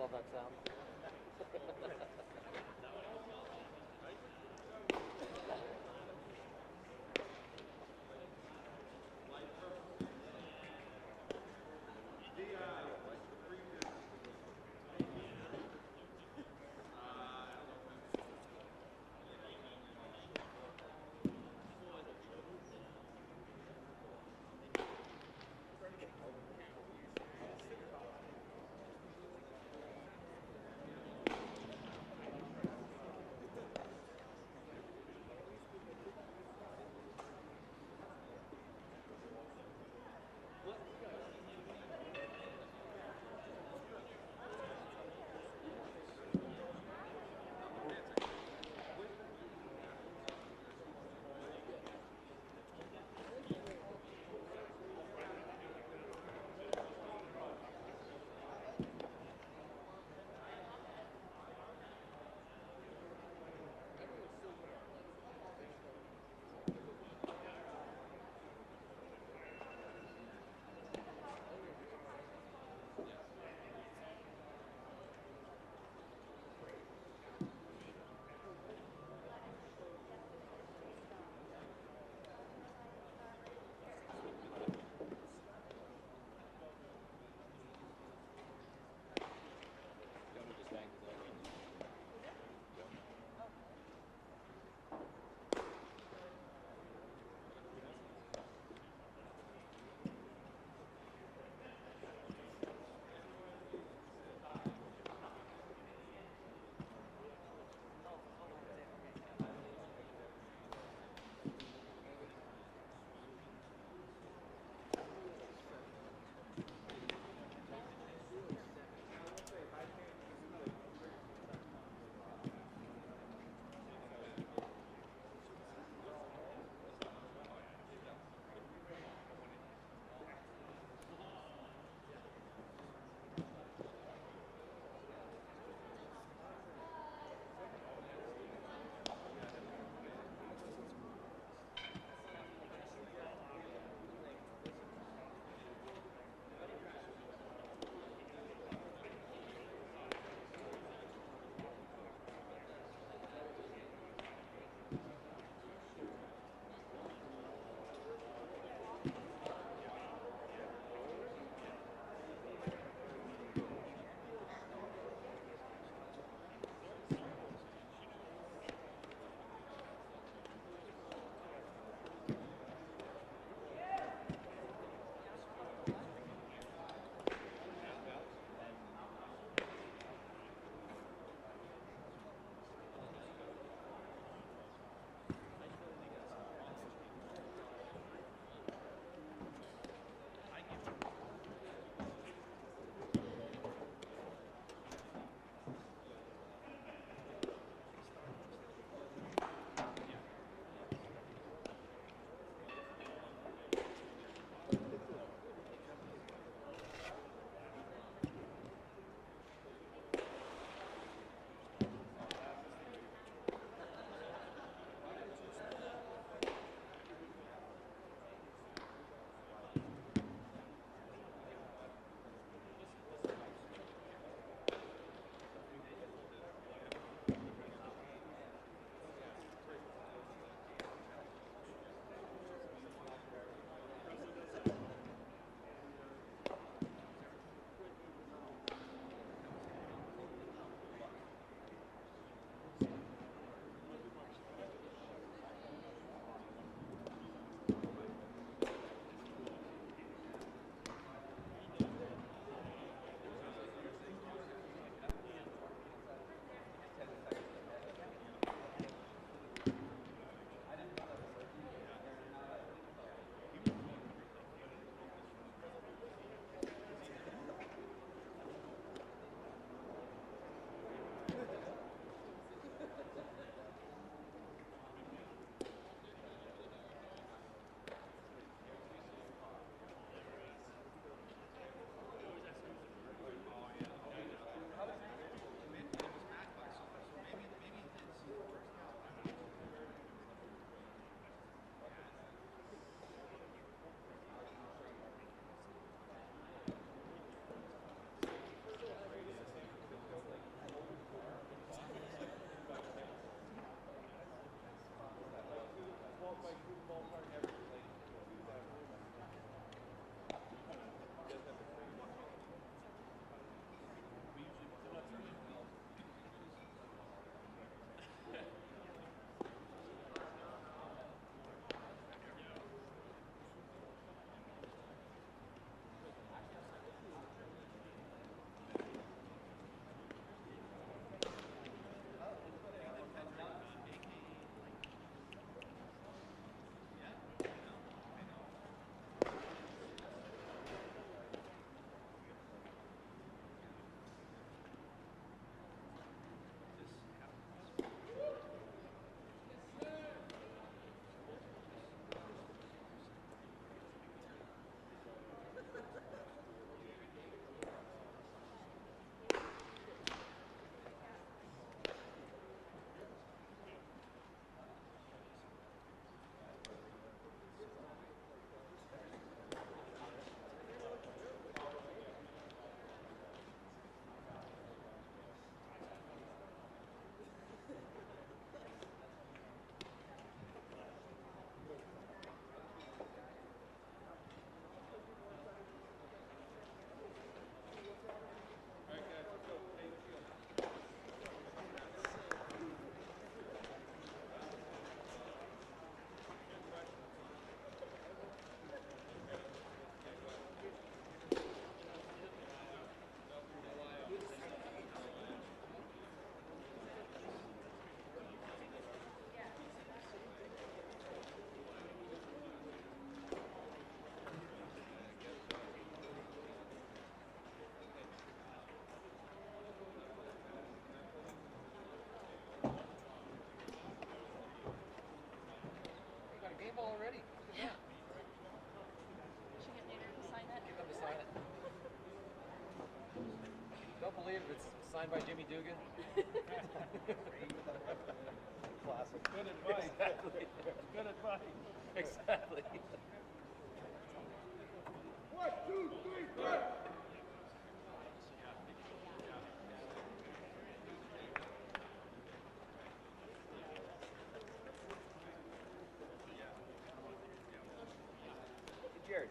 love that sound. sleeve. It's signed by Jimmy Dugan. Classic. Good advice. Exactly. Good advice. Exactly. 1, 2, 3, 4. Jared.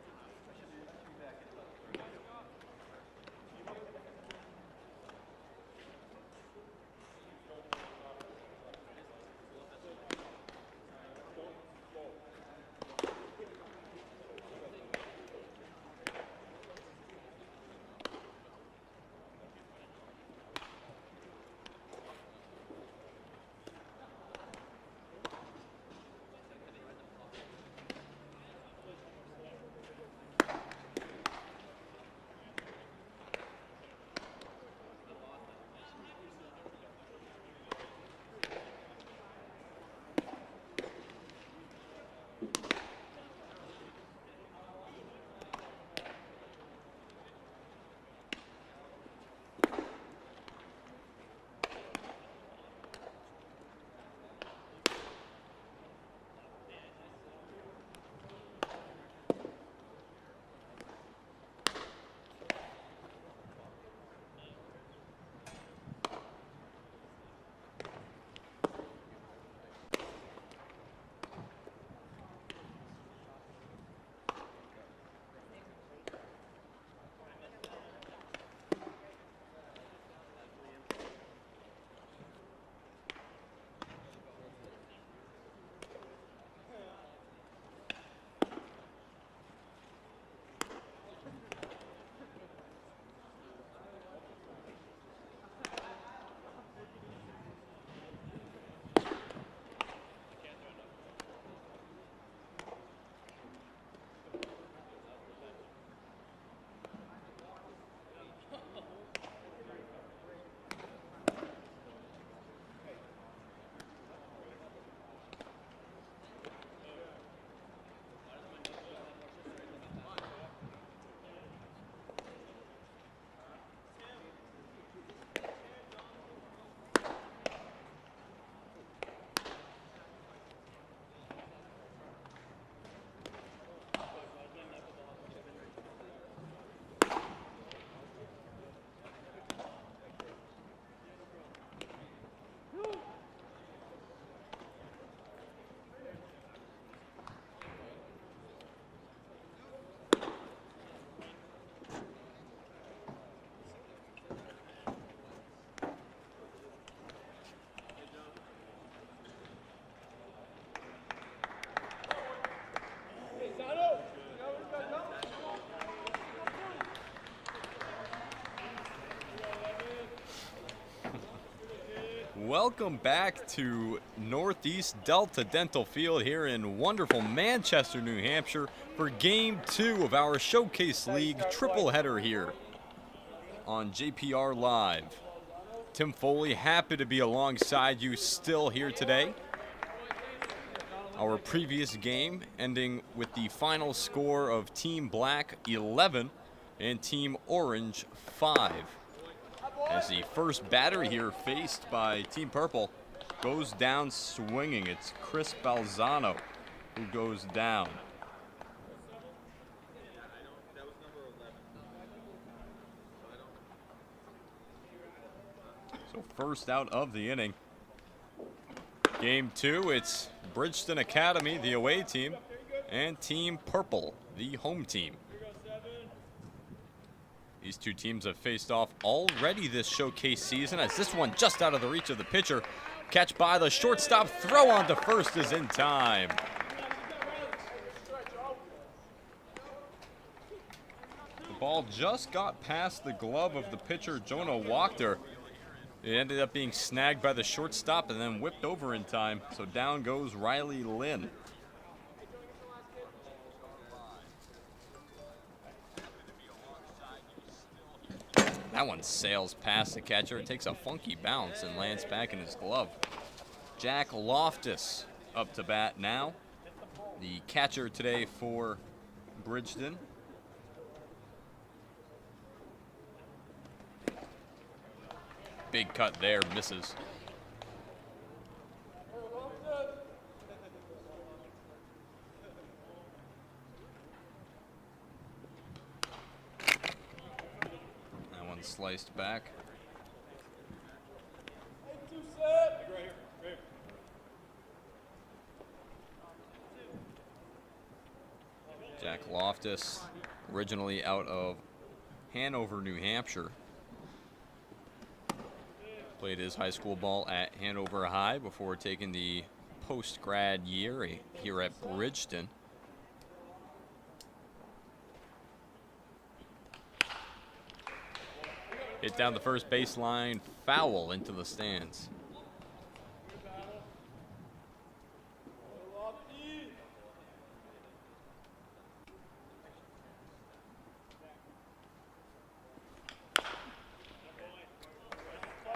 Welcome back to Northeast Delta Dental Field here in wonderful Manchester, New Hampshire for Game 2 of our Showcase League triple header here on JPR Live. Tim Foley, happy to be alongside you still here today. Our previous game ending with the final score of Team Black 11 and Team Orange 5. As the first batter here faced by Team Purple goes down swinging. It's Chris Balzano who goes down. So first out of the inning. Game 2, it's Bridgeton Academy, the away team, and Team Purple, the home team. These two teams have faced off already this showcase season, as this one just out of the reach of the pitcher. Catch by the shortstop, throw on to first is in time. The ball just got past the glove of the pitcher, Jonah Wachter. It ended up being snagged by the shortstop and then whipped over in time. So down goes Riley Lynn. That one sails past the catcher. It takes a funky bounce and lands back in his glove. Jack Loftus up to bat now. The catcher today for Bridgeton. Big cut there, misses. That one sliced back. Jack Loftus, originally out of Hanover, New Hampshire. Played his high school ball at Hanover High before taking the post-grad year here at Bridgeton. Hit down the first baseline, foul into the stands.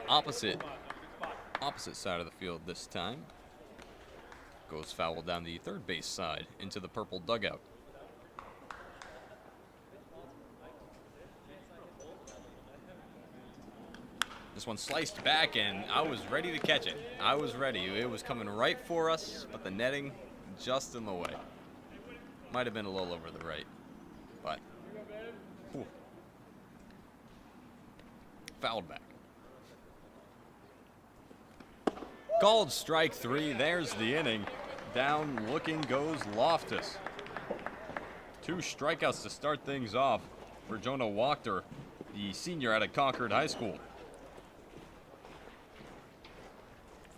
Opposite side of the field this time. Goes foul down the third base side into the purple dugout. This one sliced back, and I was ready to catch it. I was ready. It was coming right for us, but the netting just in the way. Might have been a little over the right, but whew. Fouled back. Called strike 3. There's the inning. Down looking goes Loftus. 2 strikeouts to start things off for Jonah Wachter, the senior out of Concord High School.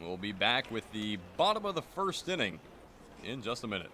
We'll be back with the bottom of the first inning in just a minute.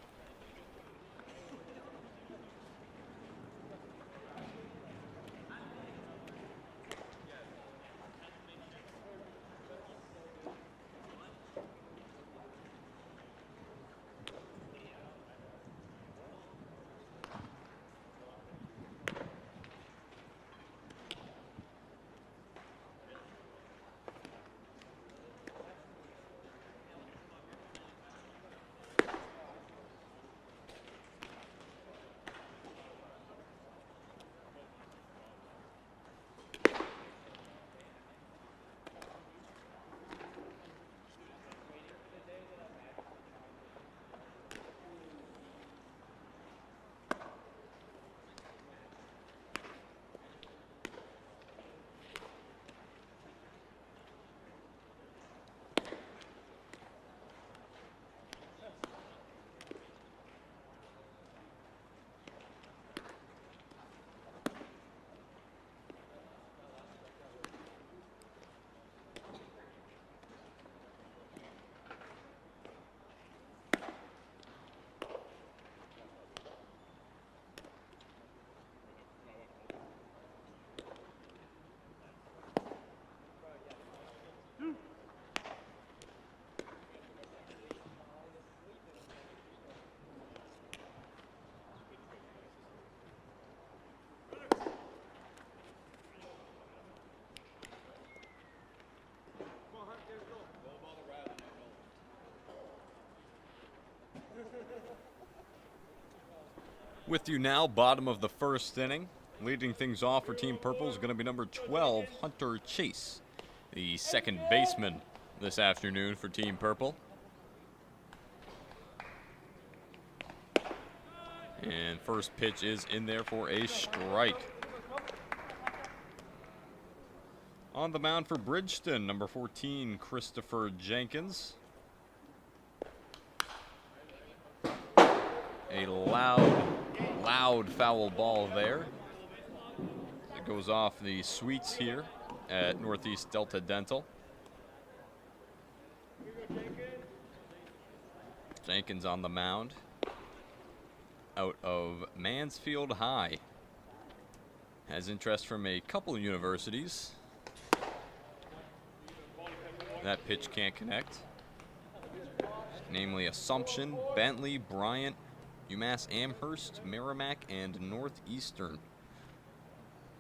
With you now, bottom of the first inning. Leading things off for Team Purple is going to be number 12, Hunter Chase, the second baseman this afternoon for Team Purple. And first pitch is in there for a strike. On the mound for Bridgeton, number 14, Christopher Jenkins. A loud foul ball there. It goes off the suites here at Northeast Delta Dental. Jenkins on the mound out of Mansfield High. Has interest from a couple of universities. That pitch can't connect. Namely Assumption, Bentley, Bryant, UMass Amherst, Merrimack, and Northeastern.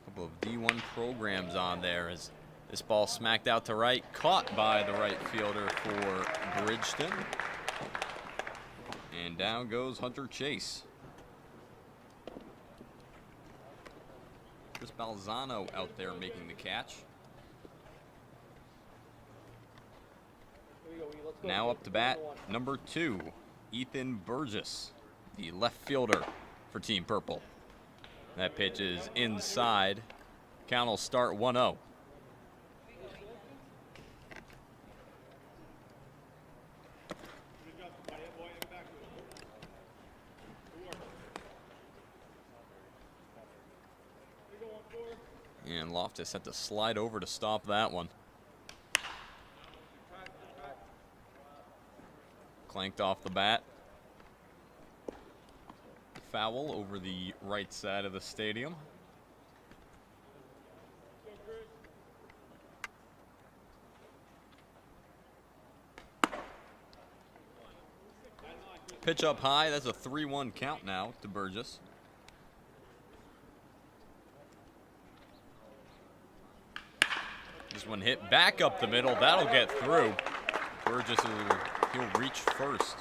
A couple of D1 programs on there as this ball smacked out to right, caught by the right fielder for Bridgeton. And down goes Hunter Chase. Chris Balzano out there making the catch. Now up to bat, number 2, Ethan Burgess, the left fielder for Team Purple. That pitch is inside. Count will start 1-0. And Loftus had to slide over to stop that one. Clanked off the bat. Foul over the right side of the stadium. Pitch up high. That's a 3-1 count now to Burgess. This one hit back up the middle. That'll get through. Burgess he'll reach first.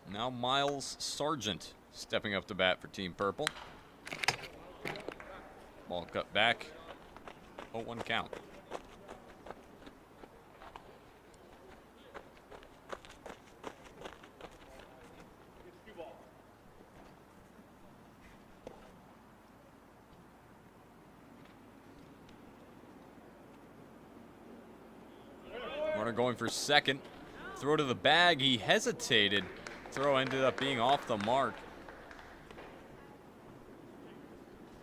Now Miles Sargent stepping up to bat for Team Purple. Ball cut back. 0-1 count. Runner going for second. Throw to the bag. He hesitated. Throw ended up being off the mark.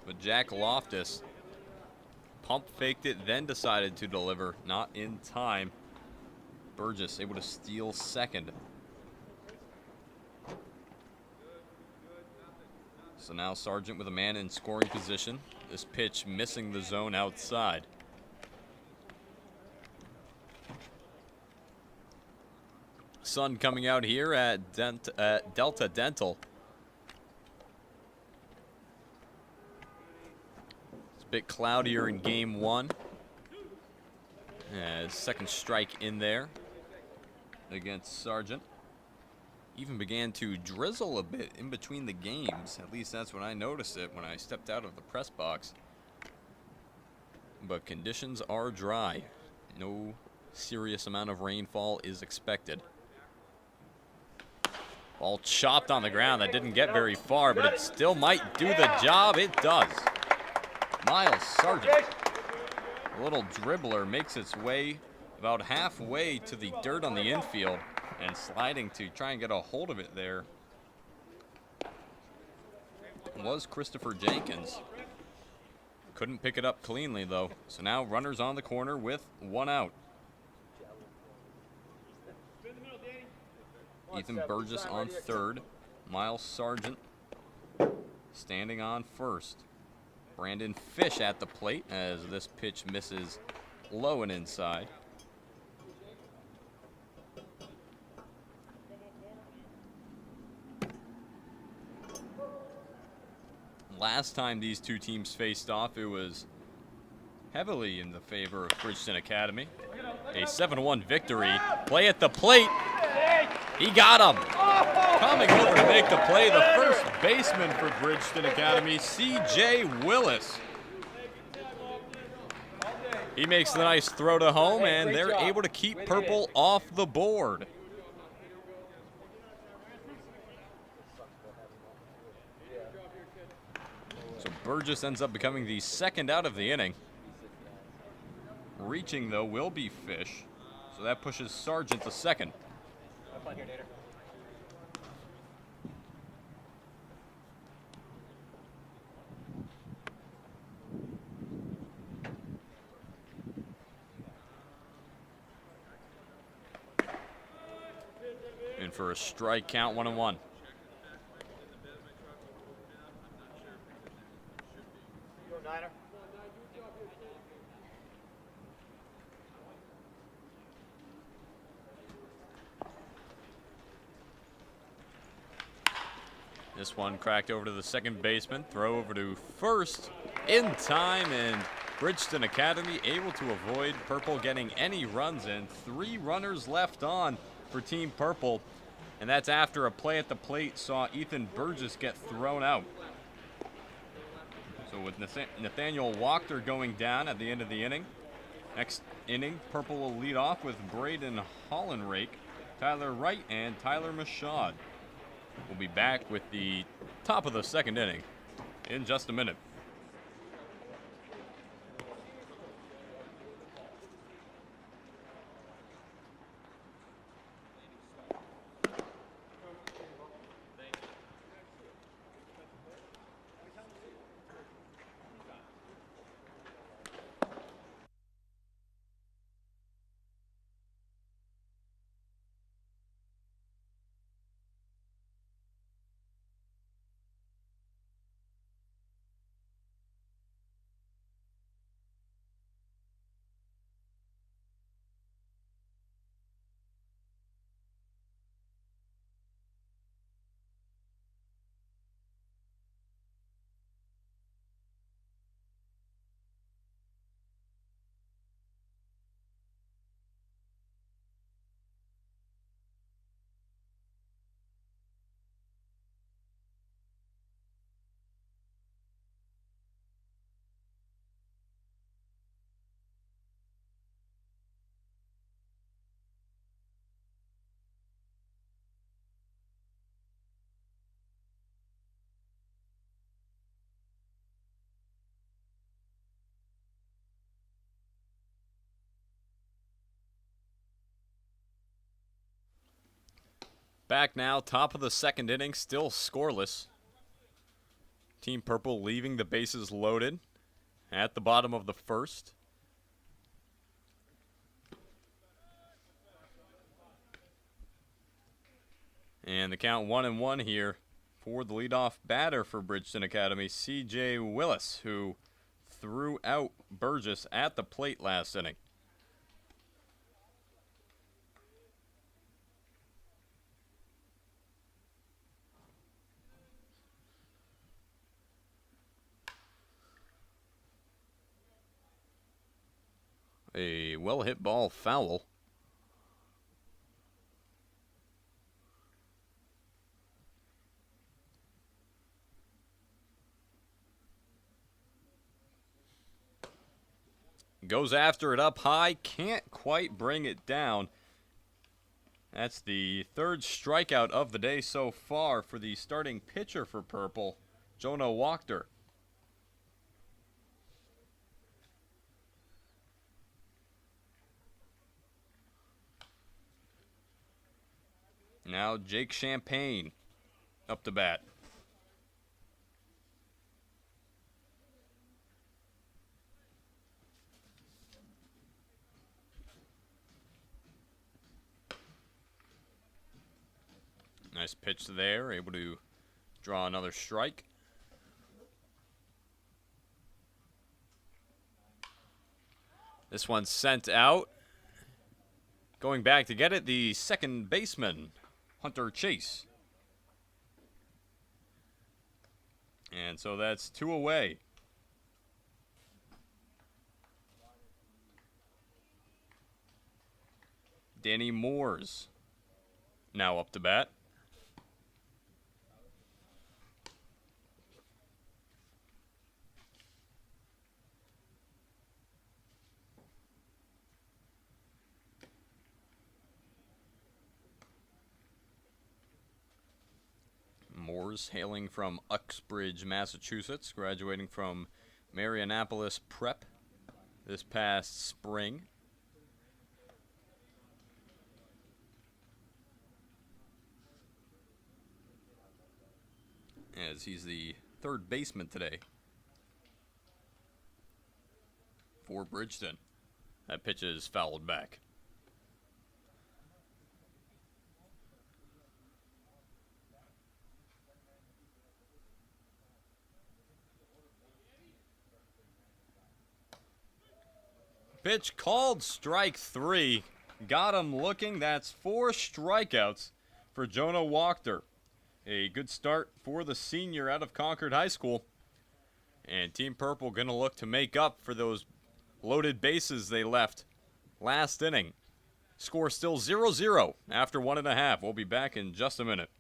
But Jack Loftus pump faked it, then decided to deliver. Not in time. Burgess able to steal second. So now Sargent with a man in scoring position. This pitch missing the zone outside. Sun coming out here at Delta Dental. It's a bit cloudier in game 1. Second strike in there against Sargent. Even began to drizzle a bit in between the games. At least that's when I noticed it when I stepped out of the press box. But conditions are dry. No serious amount of rainfall is expected. Ball chopped on the ground. That didn't get very far, but it still might do the job. It does. Miles Sargent, a little dribbler, makes its way about halfway to the dirt on the infield and sliding to try and get a hold of it there was Christopher Jenkins. Couldn't pick it up cleanly, though. So now runners on the corner with 1 out. Ethan Burgess on third. Miles Sargent standing on first. Brandon Fish at the plate as this pitch misses low and inside. Last time these two teams faced off, it was heavily in the favor of Bridgeton Academy. A 7-1 victory. Play at the plate. He got him. Coming over to make the play, the first baseman for Bridgeton Academy, C.J. Willis. He makes the nice throw to home, and they're able to keep Purple off the board. So Burgess ends up becoming the second out of the inning. Reaching, though, will be Fish. So that pushes Sargent to second. In for a strike count, 1-1. This one cracked over to the second baseman. Throw over to first in time, and Bridgeton Academy able to avoid Purple getting any runs in. 3 runners left on for Team Purple, and that's after a play at the plate saw Ethan Burgess get thrown out. So with Nathaniel Wachter going down at the end of the inning, next inning, Purple will lead off with Braden Hollenrake, Tyler Wright, and Tyler Mashad. We'll be back with the top of the second inning in just a minute. Back now, top of the second inning, still scoreless. Team Purple leaving the bases loaded at the bottom of the first. And the count 1-1 here for the leadoff batter for Bridgeton Academy, C.J. Willis, who threw out Burgess at the plate last inning. A well-hit ball foul. Goes after it up high, can't quite bring it down. That's the 3rd strikeout of the day so far for the starting pitcher for Purple, Jonah Wachter. Now Jake Champagne up to bat. Nice pitch there, able to draw another strike. This one's sent out. Going back to get it, the second baseman, Hunter Chase. And so that's 2 away. Danny Moores now up to bat. Moores, hailing from Uxbridge, Massachusetts, graduating from Marianapolis Prep this past spring. As he's the 3rd baseman today for Bridgeton. That pitch is fouled back. Pitch called, strike 3. Got him looking. That's 4 strikeouts for Jonah Wachter. A good start for the senior out of Concord High School. And Team Purple going to look to make up for those loaded bases they left last inning. Score still 0-0 after 1.5. We'll be back in just a minute.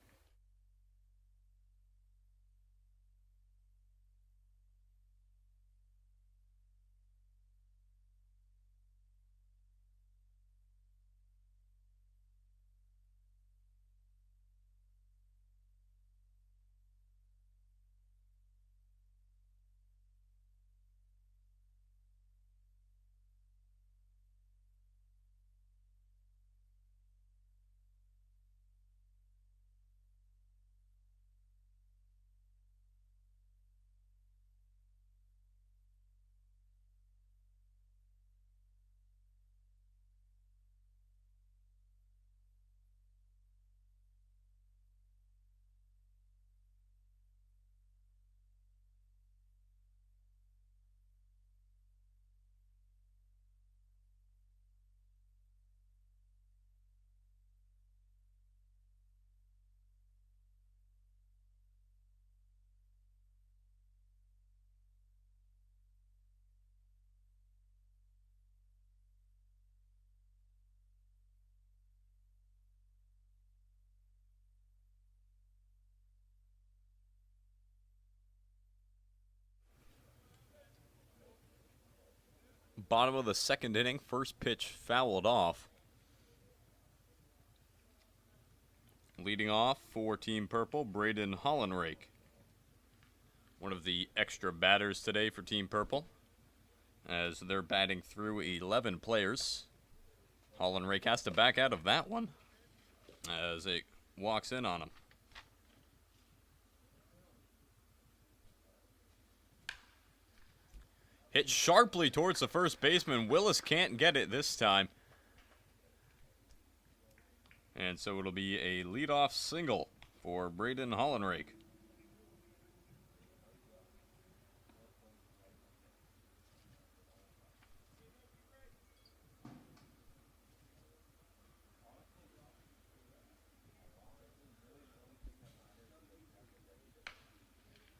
Bottom of the second inning, first pitch fouled off. Leading off for Team Purple, Braden Hollenrake. One of the extra batters today for Team Purple, as they're batting through 11 players. Hollenrake has to back out of that one as it walks in on him. Hit sharply towards the first baseman. Willis can't get it this time. And so it'll be a leadoff single for Braden Hollenrake.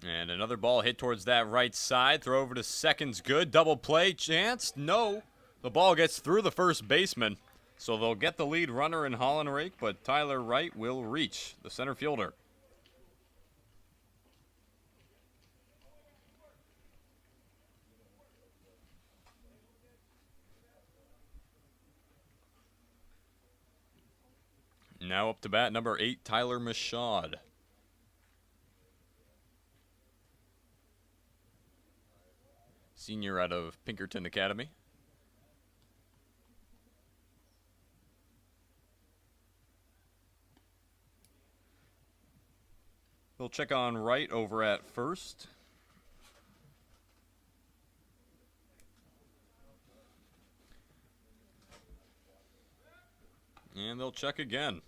And another ball hit towards that right side. Throw over to second's good. Double play chance. No. The ball gets through the first baseman. So they'll get the lead runner in Hollenrake, but Tyler Wright will reach the center fielder. Now up to bat, number 8, Tyler Michaud. Senior out of Pinkerton Academy. We'll check on Wright over at first. And they'll check again.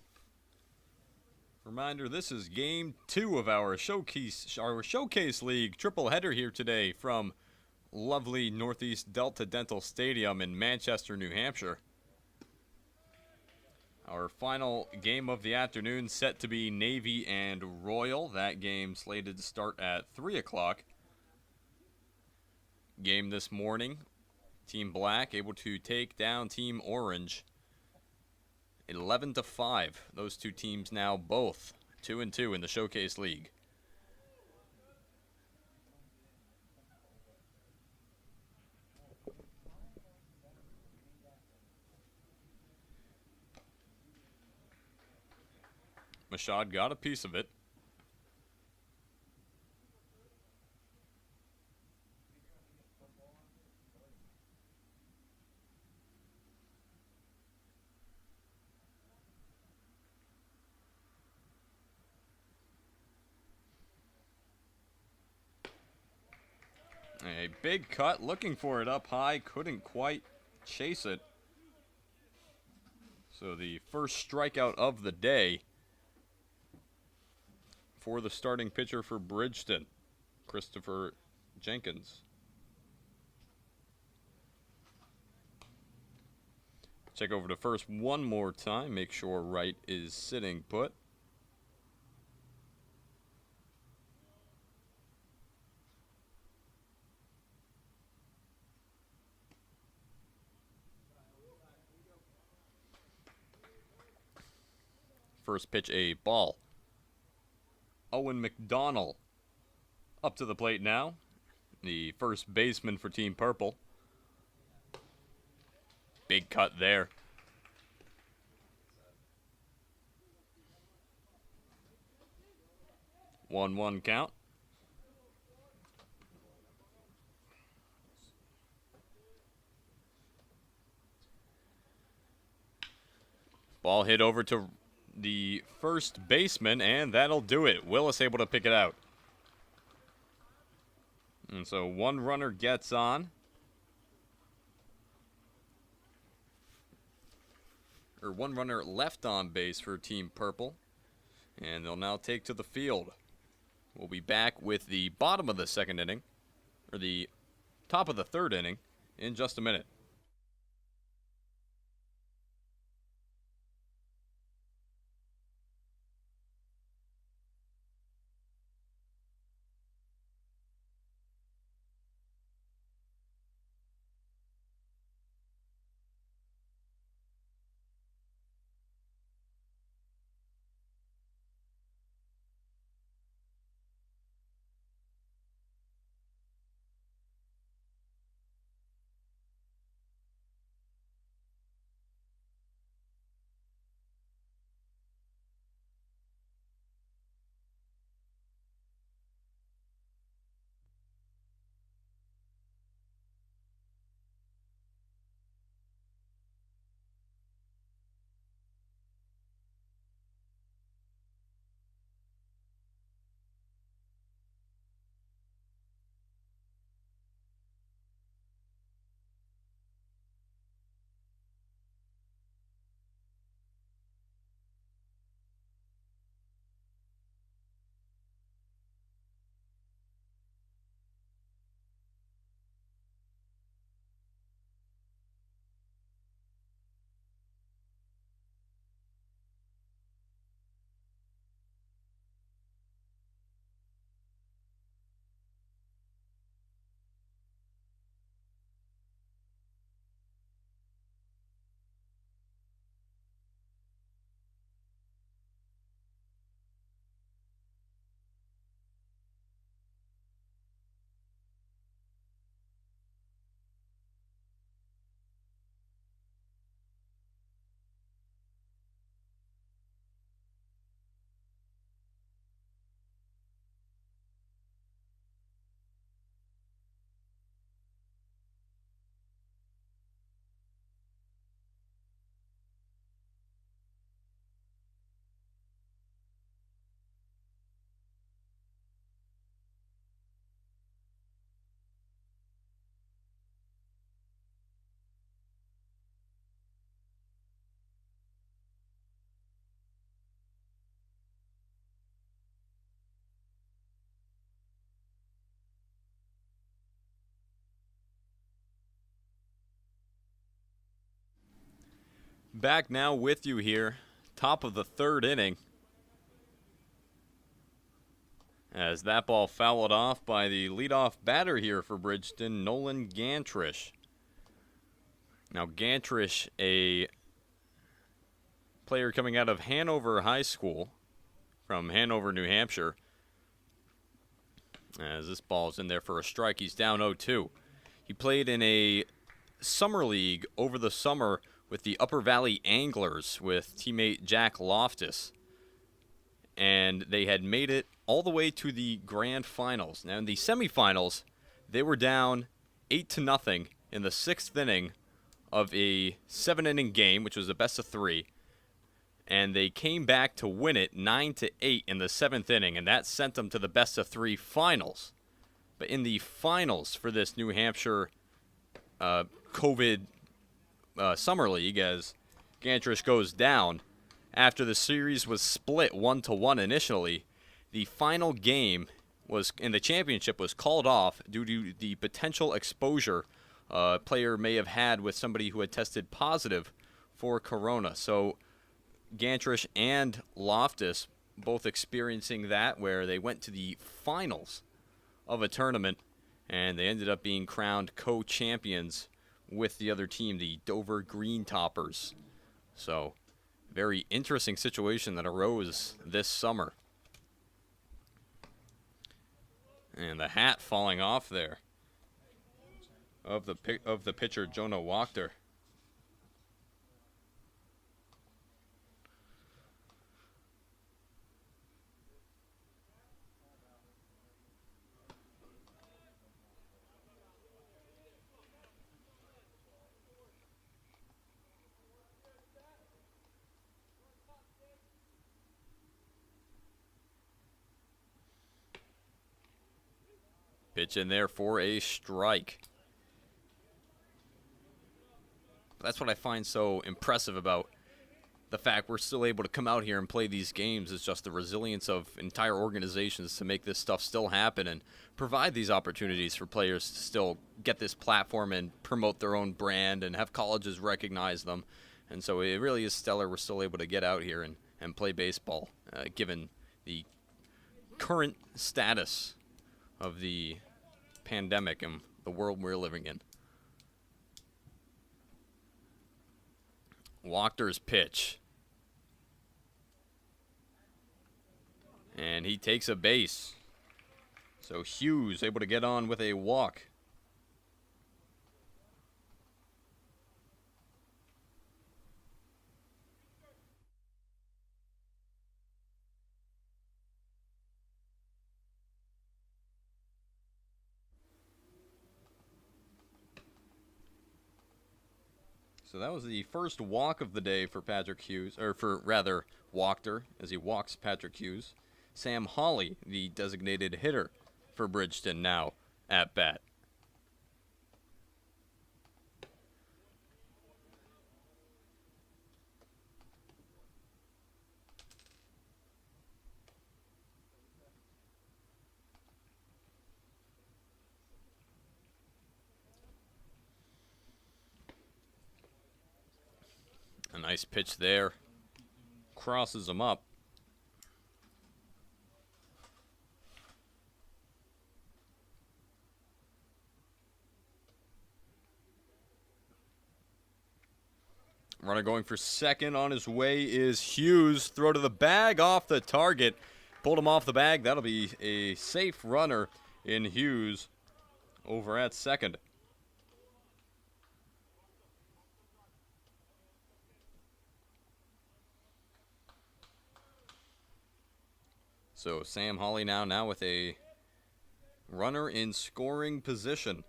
Reminder, this is game 2 of our Showcase League triple header here today from lovely Northeast Delta Dental Stadium in Manchester, New Hampshire. Our final game of the afternoon set to be Navy and Royal. That game slated to start at 3 o'clock. Game this morning, Team Black able to take down Team Orange 11-5. Those two teams now both 2-2 in the Showcase League. Michaud got a piece of it. A big cut, looking for it up high, couldn't quite chase it. So the first strikeout of the day for the starting pitcher for Bridgeton, Christopher Jenkins. Check over to first one more time, make sure Wright is sitting put. first pitch a ball. Owen McDonnell up to the plate now, the first baseman for Team Purple. Big cut there. 1-1 count. Ball hit over to the first baseman, and that'll do it. Willis able to pick it out. And so one runner gets on. Or one runner left on base for Team Purple. And they'll now take to the field. We'll be back with the bottom of the second inning, or the top of the third inning, in just a minute. Back now with you here, top of the third inning. As that ball fouled off by the leadoff batter here for Bridgeton, Nolan Gantrish. Now Gantrish, a player coming out of Hanover High School from Hanover, New Hampshire. As this ball's in there for a strike, he's down 0-2. He played in a summer league over the summer with the Upper Valley Anglers with teammate Jack Loftus. And they had made it all the way to the grand finals. Now in the semifinals, they were down 8-0 in the 6th inning of a 7-inning game, which was a best of 3. And they came back to win it 9-8 in the 7th inning, and that sent them to the best of 3 finals. But in the finals for this New Hampshire COVID Summer League, as Gantrish goes down, after the series was split 1-1 initially, the final game was in the championship was called off due to the potential exposure a player may have had with somebody who had tested positive for corona. So Gantrish and Loftus both experiencing that, where they went to the finals of a tournament and they ended up being crowned co-champions with the other team, the Dover Green Toppers. So very interesting situation that arose this summer. And the hat falling off there of the pitcher Jonah Wachter. Pitch in there for a strike. That's what I find so impressive about the fact we're still able to come out here and play these games, is just the resilience of entire organizations to make this stuff still happen and provide these opportunities for players to still get this platform and promote their own brand and have colleges recognize them. And so it really is stellar we're still able to get out here and play baseball, given the current status of the pandemic and the world we're living in. Wachter's pitch. And he takes a base. So Hughes able to get on with a walk. So that was the first walk of the day for Patrick Hughes, or for rather Wachter, as he walks Patrick Hughes. Sam Hawley, the designated hitter for Bridgeton, now at bat. A nice pitch there. Crosses him up. Runner going for second on his way is Hughes. Throw to the bag off the target. Pulled him off the bag. That'll be a safe runner in Hughes over at second. So Sam Hawley now with a runner in scoring position.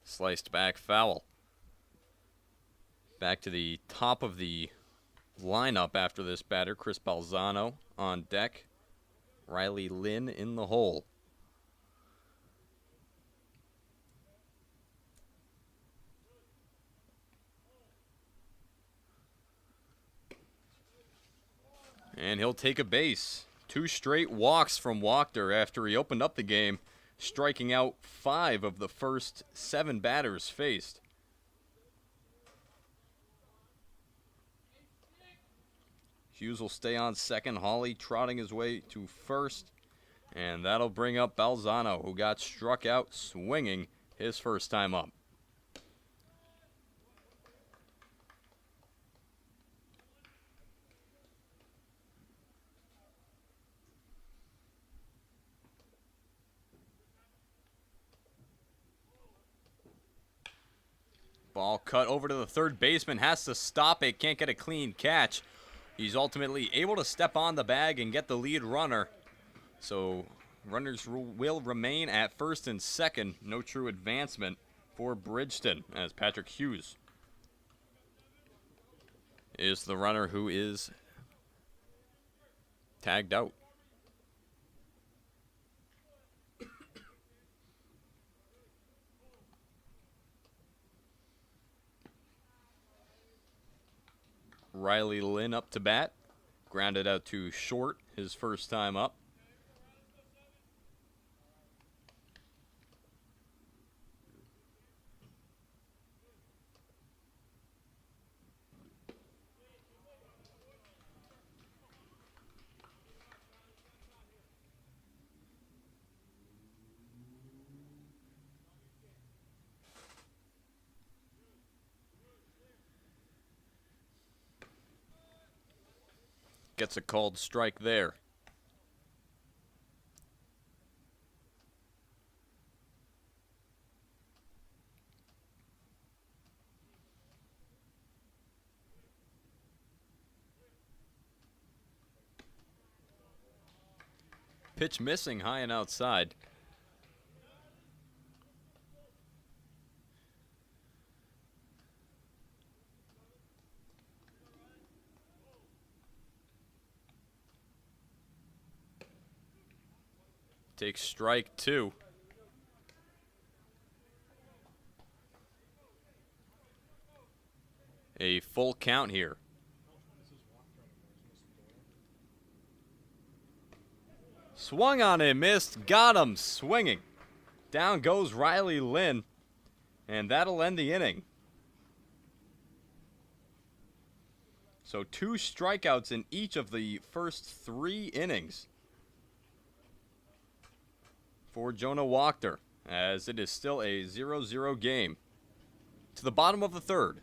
Sliced back foul. Back to the top of the lineup after this batter. Chris Balzano on deck. Riley Lynn in the hole. And he'll take a base. 2 straight walks from Wachter after he opened up the game, striking out 5 of the first 7 batters faced. Hughes will stay on second. Hawley trotting his way to first. And that'll bring up Balzano, who got struck out swinging his first time up. Ball cut over to the third baseman, has to stop it, can't get a clean catch. He's ultimately able to step on the bag and get the lead runner. So runners will remain at first and second. No true advancement for Bridgeton, as Patrick Hughes is the runner who is tagged out. Riley Lynn up to bat. Grounded out to short his first time up. Gets a called strike there. Pitch missing high and outside. Takes strike 2. A full count here. Swung on and missed. Got him swinging. Down goes Riley Lynn. And that'll end the inning. So 2 strikeouts in each of the first 3 innings for Jonah Wachter, as it is still a 0-0 game to the bottom of the 3rd.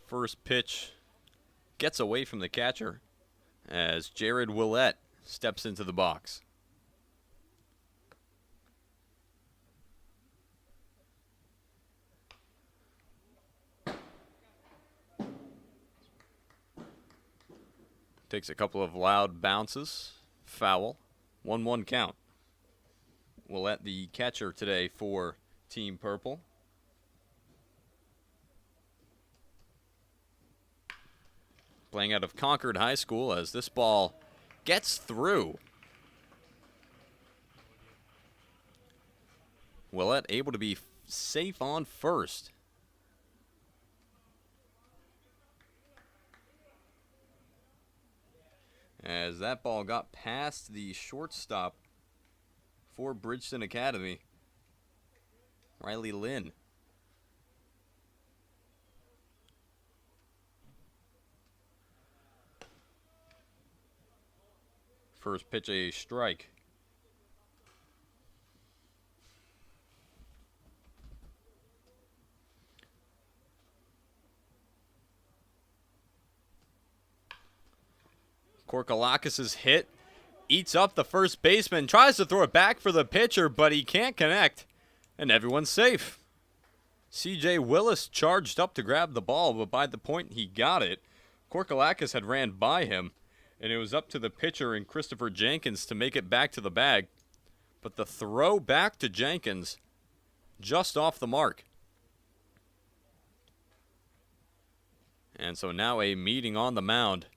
First pitch gets away from the catcher as Jared Willett steps into the box. Takes a couple of loud bounces. Foul. 1-1 count. Willett, the catcher today for Team Purple. Playing out of Concord High School as this ball gets through. Willett able to be safe on first. As that ball got past the shortstop for Bridgeton Academy, Riley Lynn. First pitch, a strike. Korkalakis' hit eats up the first baseman, tries to throw it back for the pitcher, but he can't connect, and everyone's safe. C.J. Willis charged up to grab the ball, but by the point he got it, Korkalakis had ran by him, and it was up to the pitcher and Christopher Jenkins to make it back to the bag. But the throw back to Jenkins, just off the mark. And so now a meeting on the mound,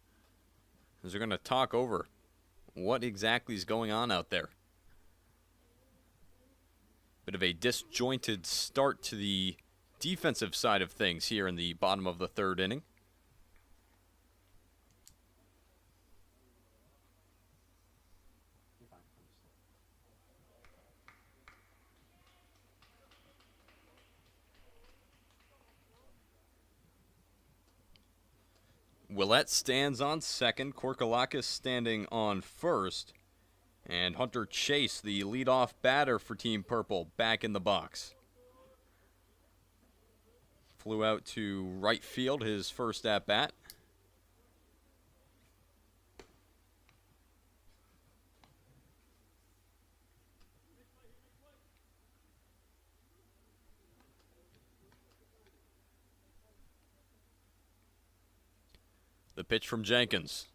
as they're going to talk over what exactly is going on out there. Bit of a disjointed start to the defensive side of things here in the bottom of the 3rd inning. Willett stands on second. Korkalakis standing on first. And Hunter Chase, the leadoff batter for Team Purple, back in the box. Flew out to right field his first at-bat. The pitch from Jenkins.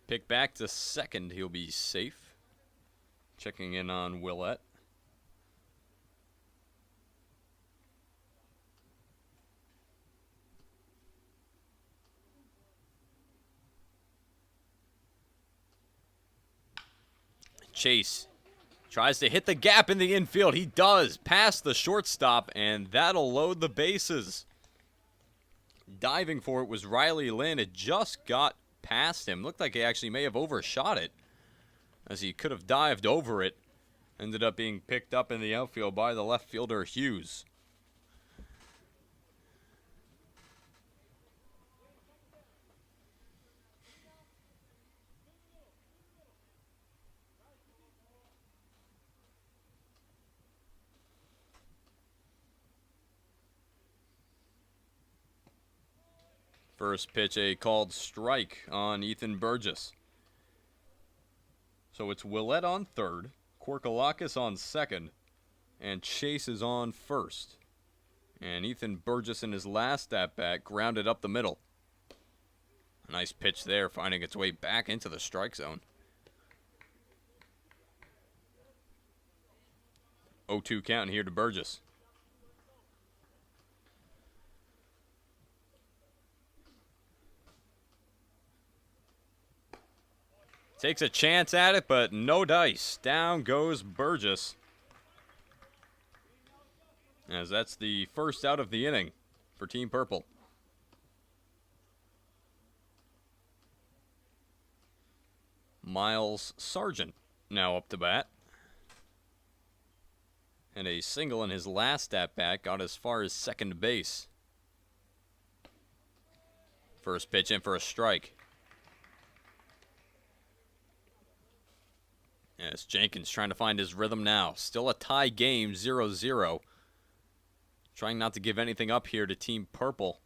Pick back to second, he'll be safe. Checking in on Willett. Chase tries to hit the gap in the infield. He does, past the shortstop, and that'll load the bases. Diving for it was Riley Lynn. It just got past him. Looked like he actually may have overshot it, as he could have dived over it. Ended up being picked up in the outfield by the left fielder Hughes. First pitch, a called strike on Ethan Burgess. So it's Willett on third, Korkalakis on second, and Chase is on first. And Ethan Burgess in his last at-bat grounded up the middle. A nice pitch there, finding its way back into the strike zone. 0-2 count here to Burgess. Takes a chance at it, but no dice. Down goes Burgess. As that's the first out of the inning for Team Purple. Miles Sargent now up to bat. And a single in his last at-bat got as far as second base. First pitch in for a strike. Yes, Jenkins trying to find his rhythm now. Still a tie game, 0-0. Trying not to give anything up here to Team Purple.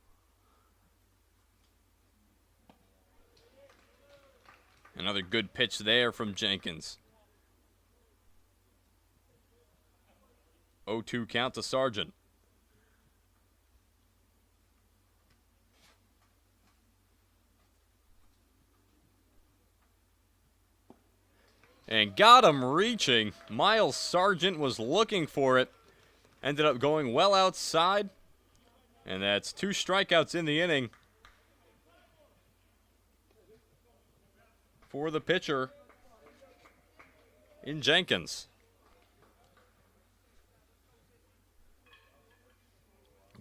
Another good pitch there from Jenkins. 0-2 count to Sargent. And got him reaching. Miles Sargent was looking for it. Ended up going well outside. And that's 2 strikeouts in the inning for the pitcher in Jenkins.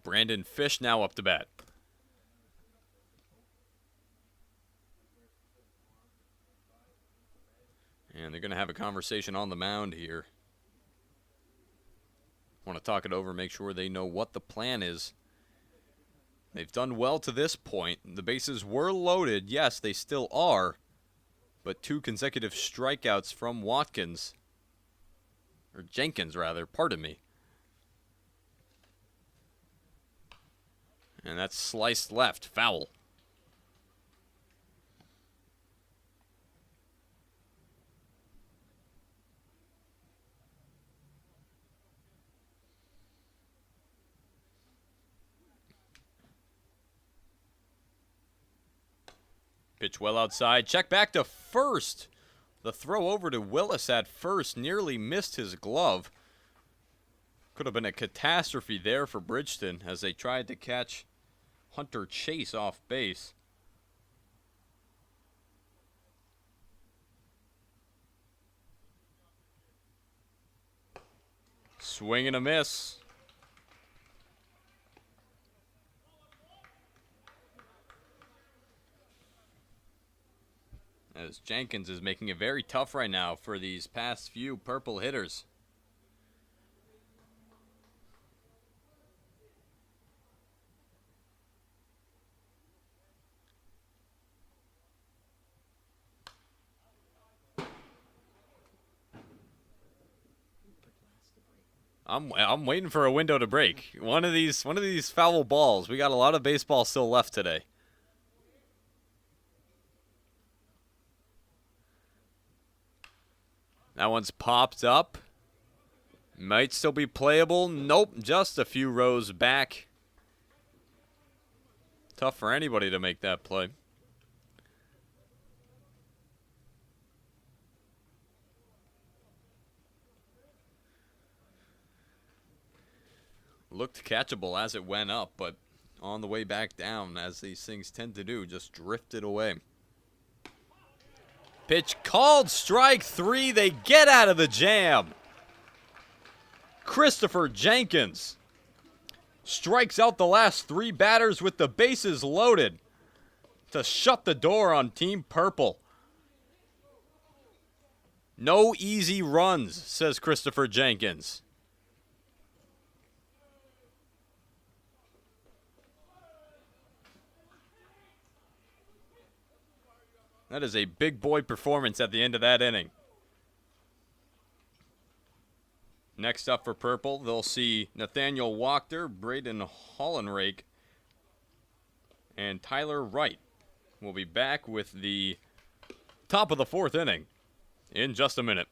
Brandon Fish now up to bat. And they're going to have a conversation on the mound here. Want to talk it over, make sure they know what the plan is. They've done well to this point. The bases were loaded. Yes, they still are. But 2 consecutive strikeouts from Watkins. Or Jenkins, rather. Pardon me. And that's sliced left. Foul. Pitch well outside. Check back to first. The throw over to Willis at first nearly missed his glove. Could have been a catastrophe there for Bridgeton as they tried to catch Hunter Chase off base. Swing and a miss. as Jenkins is making it very tough right now for these past few purple hitters. I'm waiting for a window to break. One of these foul balls. We got a lot of baseball still left today. That one's popped up. Might still be playable. Nope, just a few rows back. Tough for anybody to make that play. Looked catchable as it went up, but on the way back down, as these things tend to do, just drifted away. Pitch called, strike three. They get out of the jam. Christopher Jenkins strikes out the last three batters with the bases loaded to shut the door on Team Purple. No easy runs, says Christopher Jenkins. That is a big boy performance at the end of that inning. Next up for Purple, they'll see Nathaniel Wachter, Braden Hollenrake, and Tyler Wright. We'll be back with the top of the fourth inning in just a minute.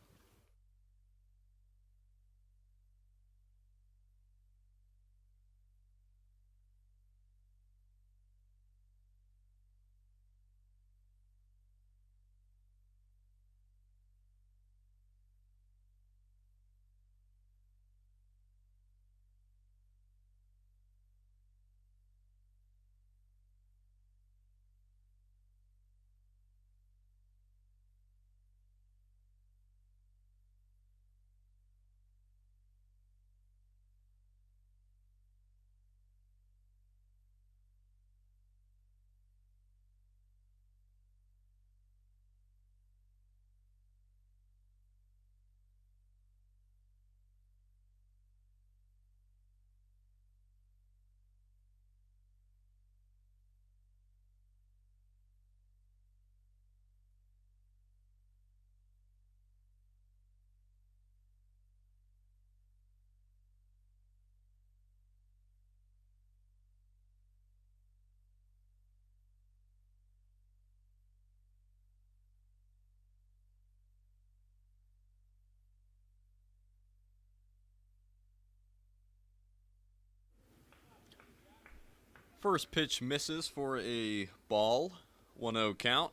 First pitch misses for a ball, 1-0 count.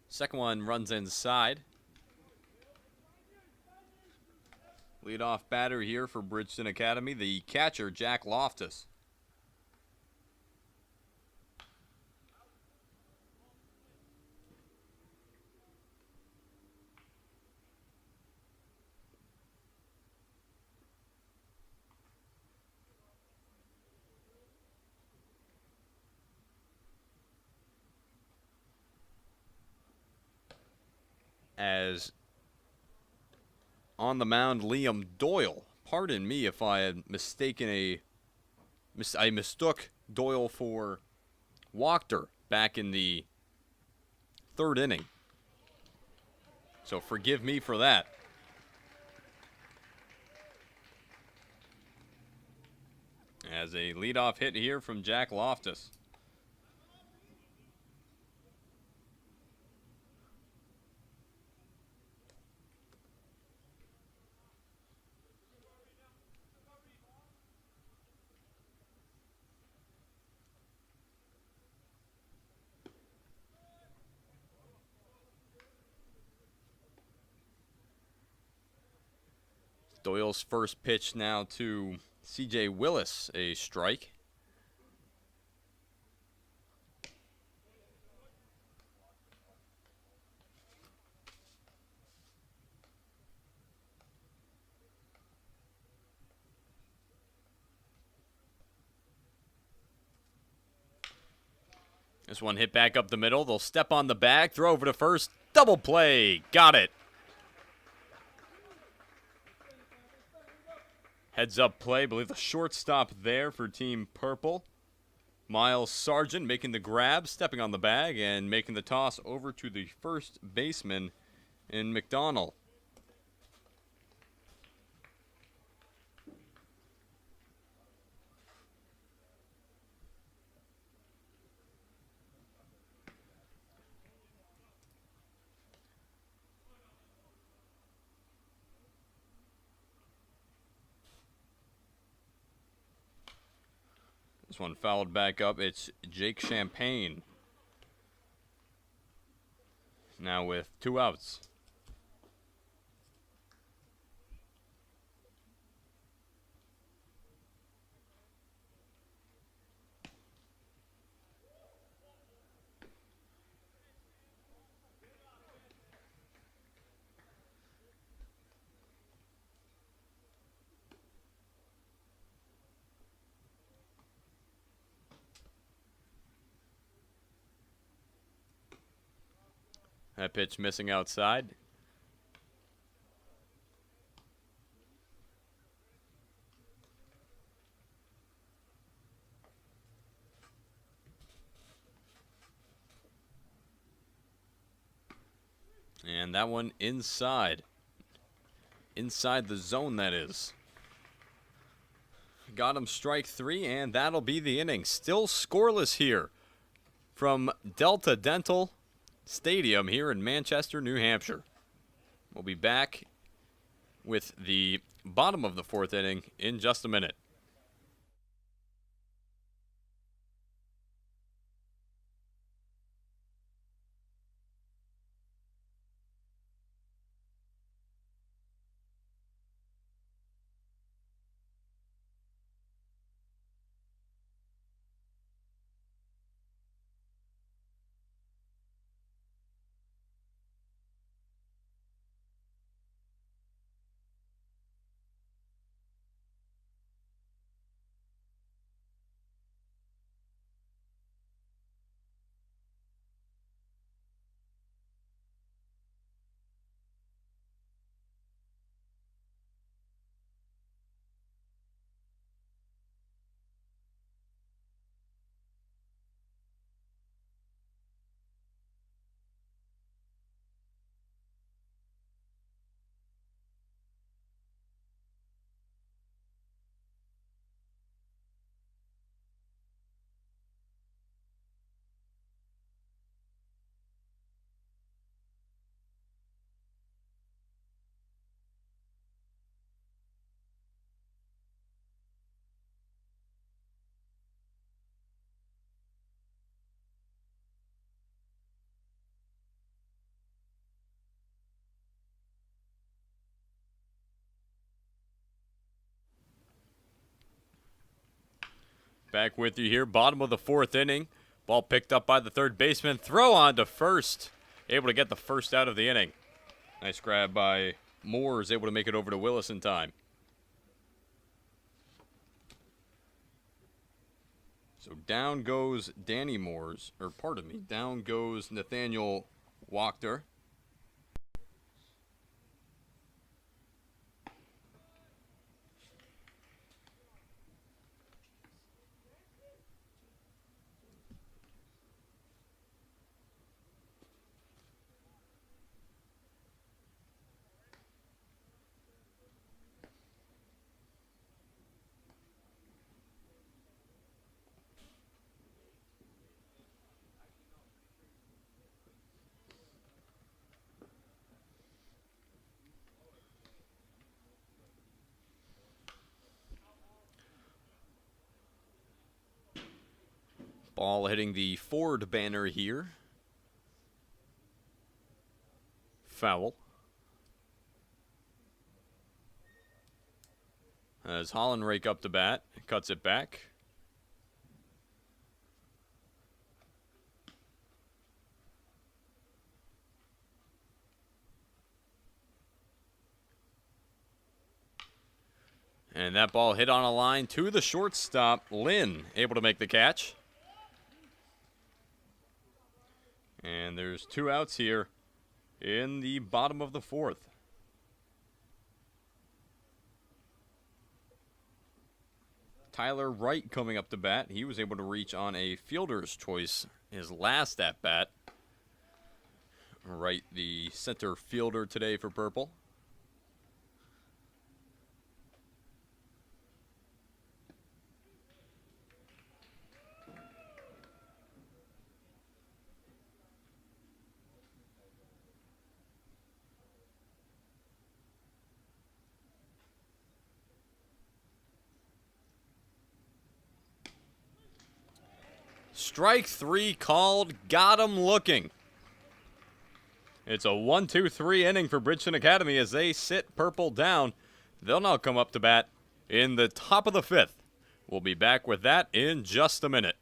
Second one runs inside. Leadoff batter here for Bridgeton Academy, the catcher, Jack Loftus. As on the mound, Liam Doyle. Pardon me if I had mistaken I mistook Doyle for Wachter back in the third inning. So forgive me for that. As a leadoff hit here from Jack Loftus. Doyle's first pitch now to C.J. Willis, a strike. This one hit back up the middle. They'll step on the bag, throw over to first. Double play. Got it. Heads up play. I believe the shortstop there for Team Purple. Miles Sargent making the grab, stepping on the bag, and making the toss over to the first baseman in McDonald. This one fouled back up. It's Jake Champagne. Now with 2 outs. That pitch missing outside. And that one inside. Inside the zone, that is. Got him strike 3, and that'll be the inning. Still scoreless here from Delta Dental Stadium here in Manchester, New Hampshire. We'll be back with the bottom of the 4th inning in just a minute. Back with you here, bottom of the 4th inning. Ball picked up by the third baseman. Throw on to first. Able to get the first out of the inning. Nice grab by Moores, able to make it over to Willis in time. So down goes Danny Moores, or pardon me, down goes Nathaniel Wachter. Ball hitting the Ford banner here. Foul. As Holland rake up the bat, cuts it back. And that ball hit on a line to the shortstop, Lynn, able to make the catch. And there's 2 outs here in the bottom of the 4th. Tyler Wright coming up to bat. He was able to reach on a fielder's choice his last at bat. Wright, the center fielder today for Purple. Strike 3 called, got him looking. It's a 1-2-3 inning for Bridgeton Academy as they sit Purple down. They'll now come up to bat in the top of the 5th. We'll be back with that in just a minute.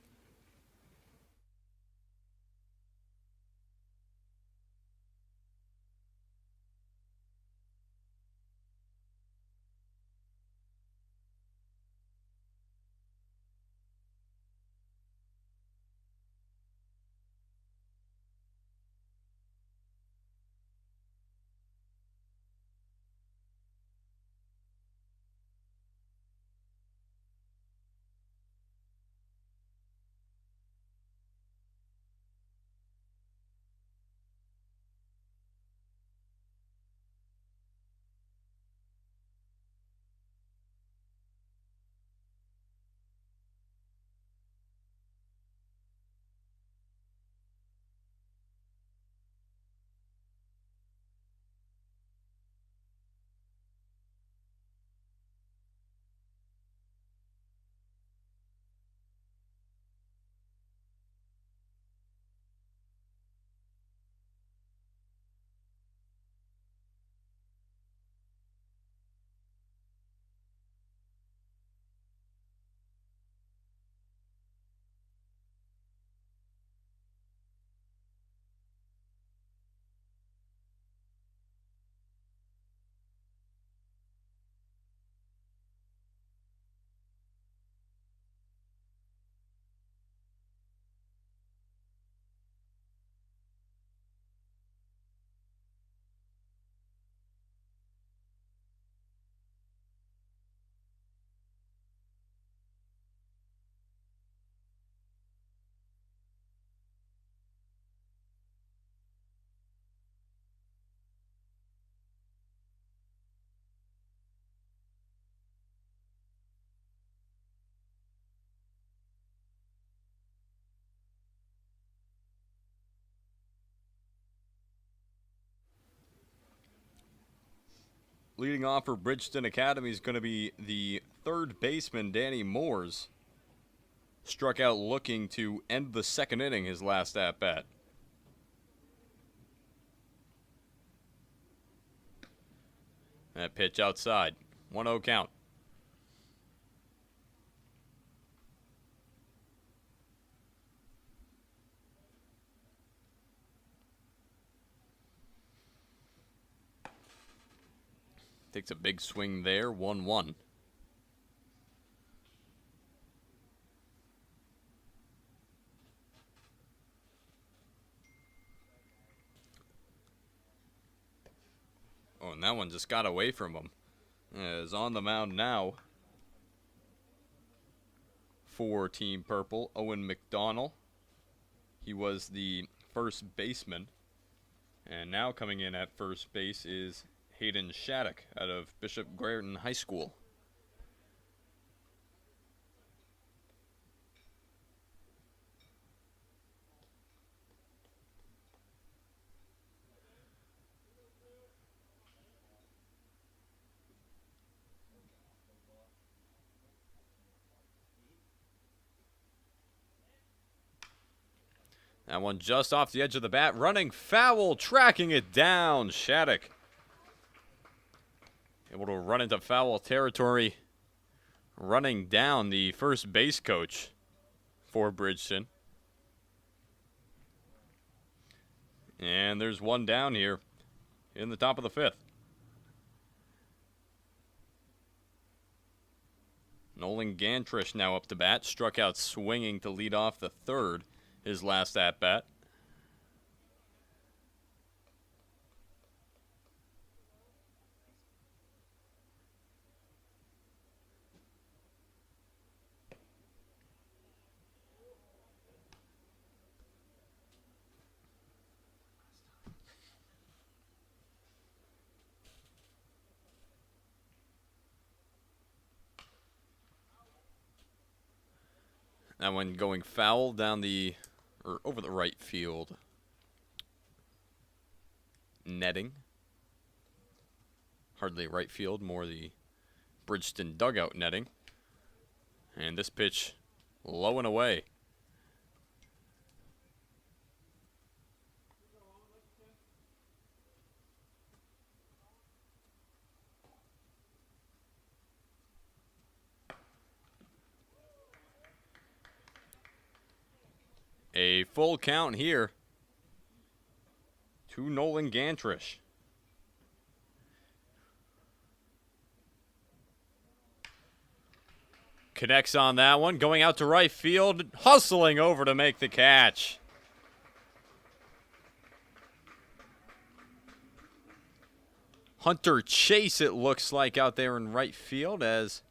Leading off for Bridgeton Academy is going to be the third baseman, Danny Moores. Struck out looking to end the 2nd inning, his last at-bat. That pitch outside. 1-0 count. Takes a big swing there, 1-1. Oh, and that one just got away from him. Is on the mound now for Team Purple, Owen McDonnell. He was the first baseman. And now coming in at first base is Hayden Shattuck out of Bishop Guertin High School. That one just off the edge of the bat, running foul, tracking it down. Shattuck able to run into foul territory, running down the first base coach for Bridgeton. And there's one down here in the top of the 5th. Nolan Gantrish now up to bat, struck out swinging to lead off the 3rd, his last at-bat. That one going foul down the, or over the right field netting. Hardly right field, more the Bridgeton dugout netting. And this pitch low and away. A full count here to Nolan Gantrish. Connects on that one, going out to right field, hustling over to make the catch. Hunter Chase, it looks like, out there in right field as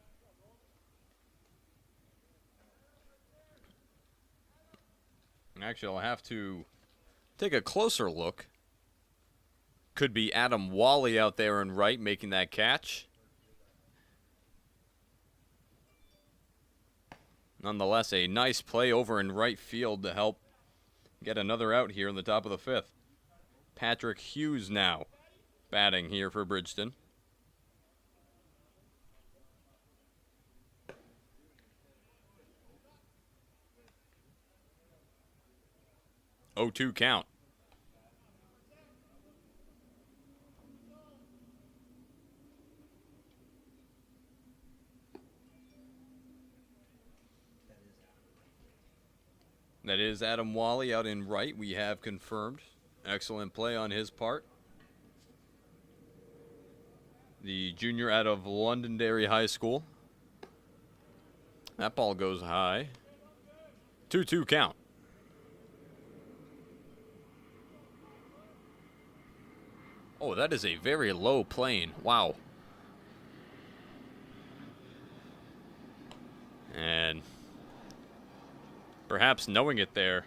actually, I'll have to take a closer look. Could be Adam Wally out there in right making that catch. Nonetheless, a nice play over in right field to help get another out here in the top of the fifth. Patrick Hughes now batting here for Bridgeton. 0-2 count. That is Adam Wally out in right. We have confirmed. Excellent play on his part. The junior out of Londonderry High School. That ball goes high. 2-2 count. Oh, that is a very low plane. Wow. And perhaps knowing it there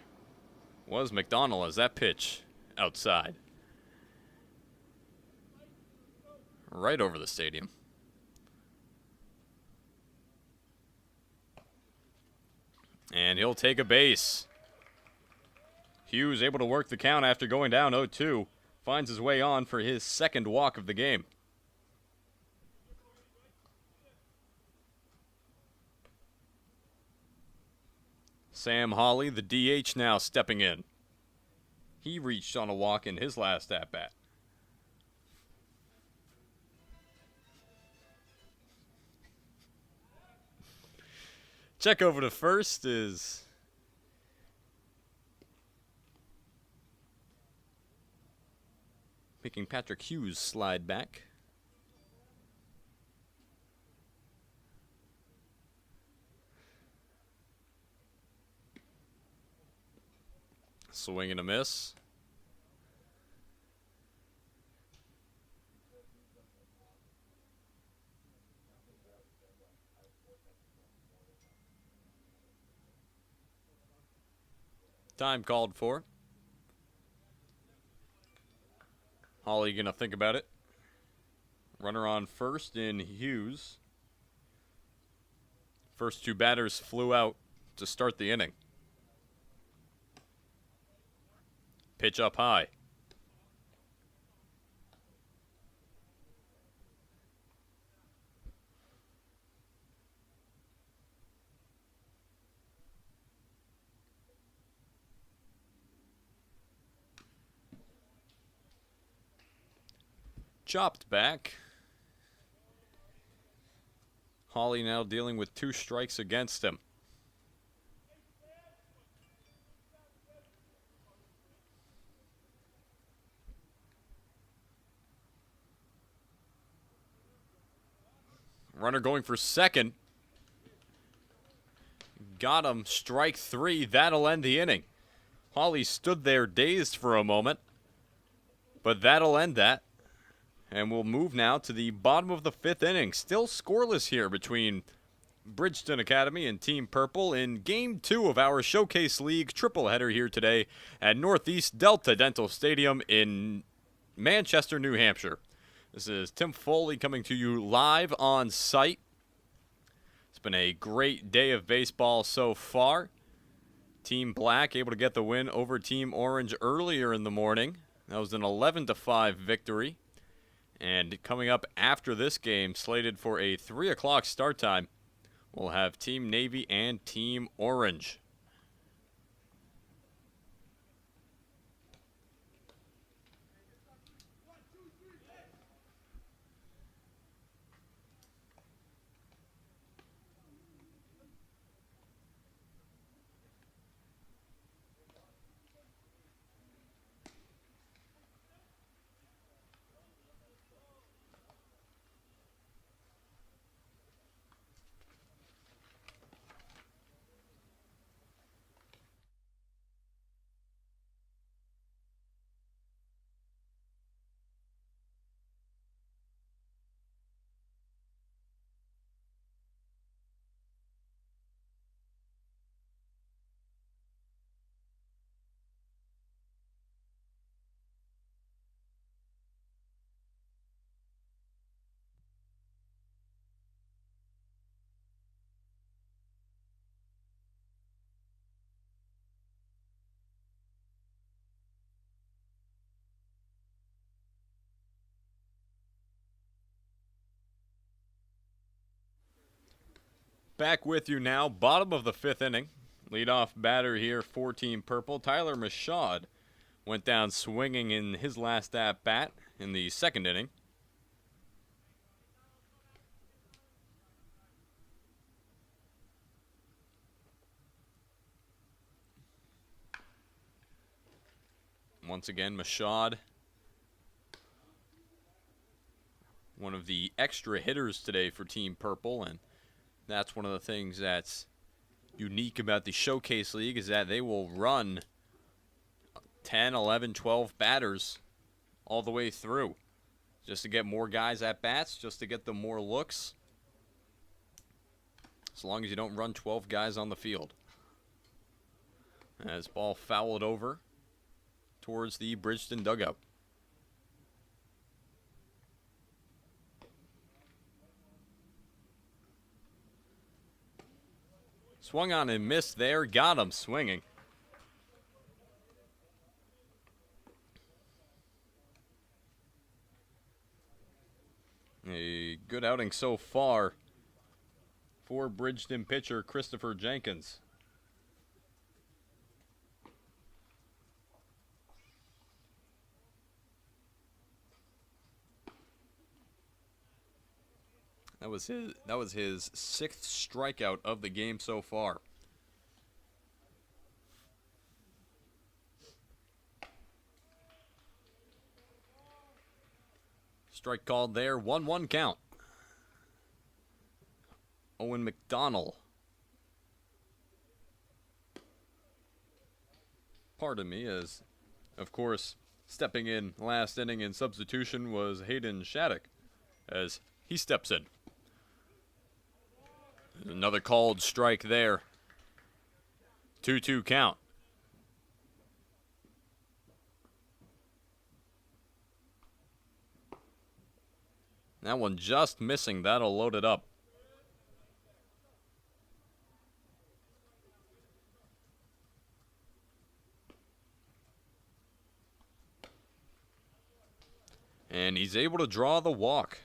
was McDonald as that pitch outside. Right over the stadium. And he'll take a base. Hughes able to work the count after going down 0-2. Finds his way on for his second walk of the game. Sam Hawley, the DH, now stepping in. He reached on a walk in his last at-bat. Check over to first is making Patrick Hughes slide back. Swing and a miss. Time called for. Hawley gonna think about it. Runner on first in Hughes. First two batters flew out to start the inning. Pitch up high. Chopped back. Hawley now dealing with 2 strikes against him. Runner going for second. Got him. Strike 3. That'll end the inning. Hawley stood there dazed for a moment, but that'll end that. And we'll move now to the bottom of the 5th inning. Still scoreless here between Bridgeton Academy and Team Purple in Game 2 of our Showcase League triple header here today at Northeast Delta Dental Stadium in Manchester, New Hampshire. This is Tim Foley coming to you live on site. It's been a great day of baseball so far. Team Black able to get the win over Team Orange earlier in the morning. That was an 11-5 victory. And coming up after this game, slated for a 3 o'clock start time, we'll have Team Navy and Team Orange. Back with you now, bottom of the 5th inning. Leadoff batter here for Team Purple, Tyler Michaud, went down swinging in his last at-bat in the 2nd inning. Once again, Michaud, one of the extra hitters today for Team Purple, and that's one of the things that's unique about the Showcase League is that they will run 10, 11, 12 batters all the way through just to get more guys at bats, just to get them more looks, as long as you don't run 12 guys on the field. As ball fouled over towards the Bridgeton dugout. Swung on and missed there. Got him swinging. A good outing so far for Bridgeton pitcher Christopher Jenkins. That was his 6th strikeout of the game so far. Strike called there, 1-1 count. Owen McDonald. Pardon me, as of course stepping in last inning in substitution was Hayden Shattuck, as he steps in. Another called strike there. 2-2 count. That one just missing. That'll load it up. And he's able to draw the walk.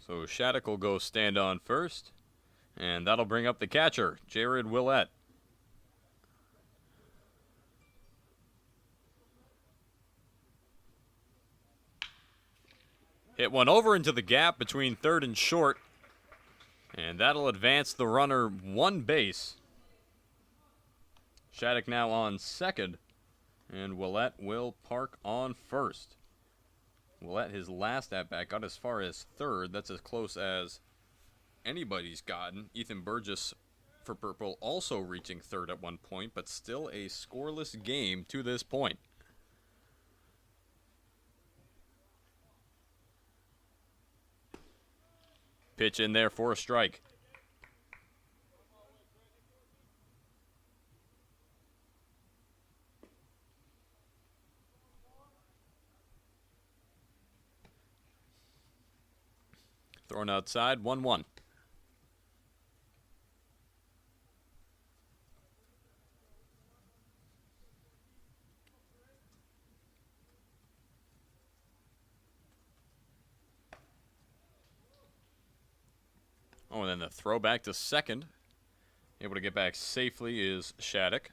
So Shattuck will go stand on first, and that'll bring up the catcher, Jared Willett. Hit one over into the gap between third and short, and that'll advance the runner 1 base. Shattuck now on second, and Willett will park on first. Willett, his last at-bat, got as far as third. That's as close as anybody's gotten. Ethan Burgess for Purple also reaching third at one point, but still a scoreless game to this point. Pitch in there for a strike. Thrown outside, 1-1. Oh, and then the throw back to second. Able to get back safely is Shattuck.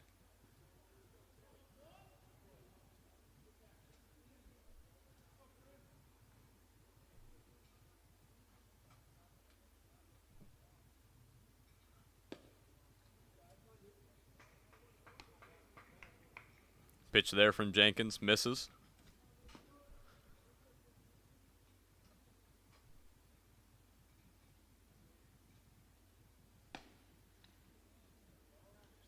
Pitch there from Jenkins, misses.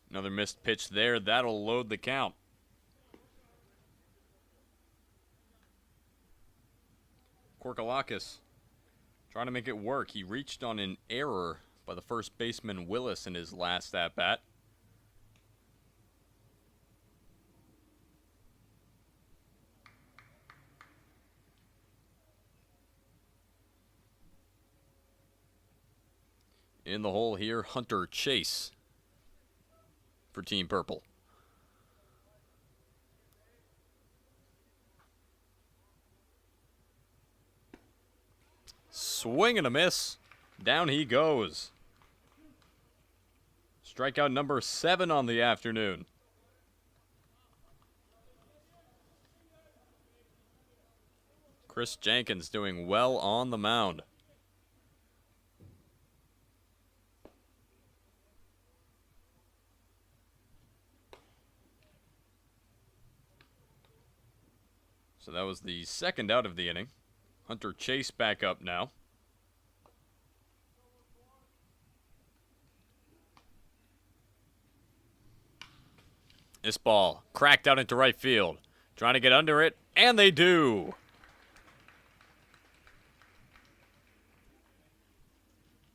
Another missed pitch there. That'll load the count. Korkalakis trying to make it work. He reached on an error by the first baseman Willis in his last at-bat. In the hole here, Hunter Chase for Team Purple. Swing and a miss. Down he goes. Strikeout number 7 on the afternoon. Chris Jenkins doing well on the mound. So that was the second out of the inning. Hunter Chase back up now. This ball cracked out into right field. Trying to get under it, and they do.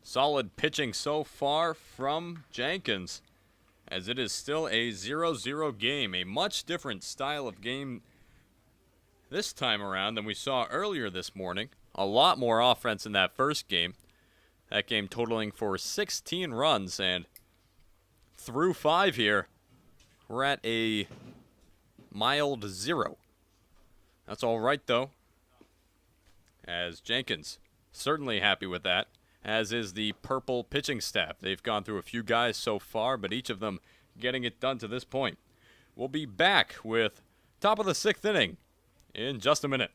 Solid pitching so far from Jenkins, as it is still a 0-0 game. A much different style of game this time around than we saw earlier this morning. A lot more offense in that first game. That game totaling for 16 runs, and through 5 here, we're at a mild 0. That's all right, though, as Jenkins certainly happy with that, as is the Purple pitching staff. They've gone through a few guys so far, but each of them getting it done to this point. We'll be back with top of the 6th inning in just a minute.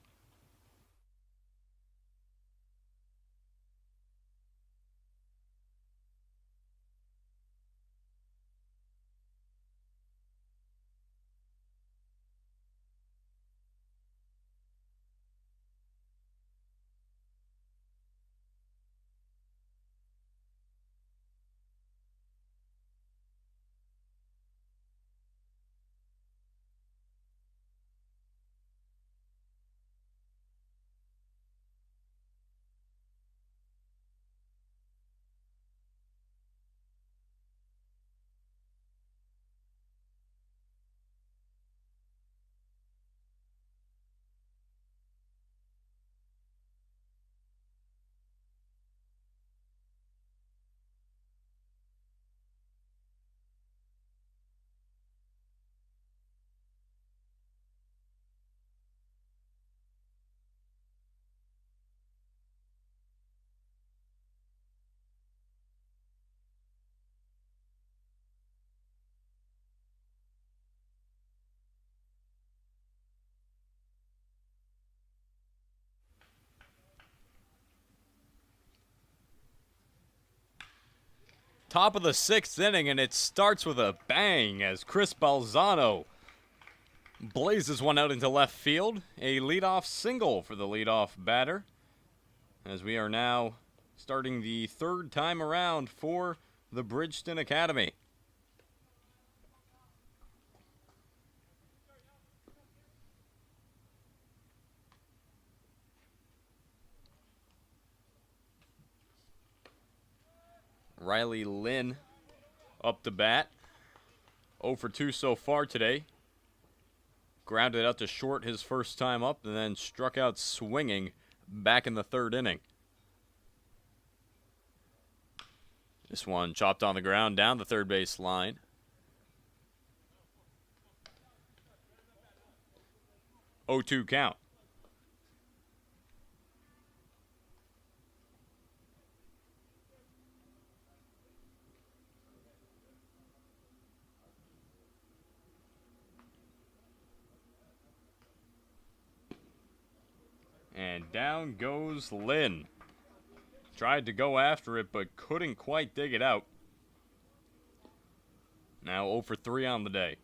Top of the 6th inning, and it starts with a bang as Chris Balzano blazes one out into left field. A leadoff single for the leadoff batter, as we are now starting the 3rd time around for the Bridgeton Academy. Riley Lynn up to bat. 0 for 2 so far today. Grounded out to short his first time up, and then struck out swinging back in the 3rd inning. This one chopped on the ground down the third base line. Oh, 2 count. And down goes Lynn. Tried to go after it, but couldn't quite dig it out. Now 0 for 3 on the day.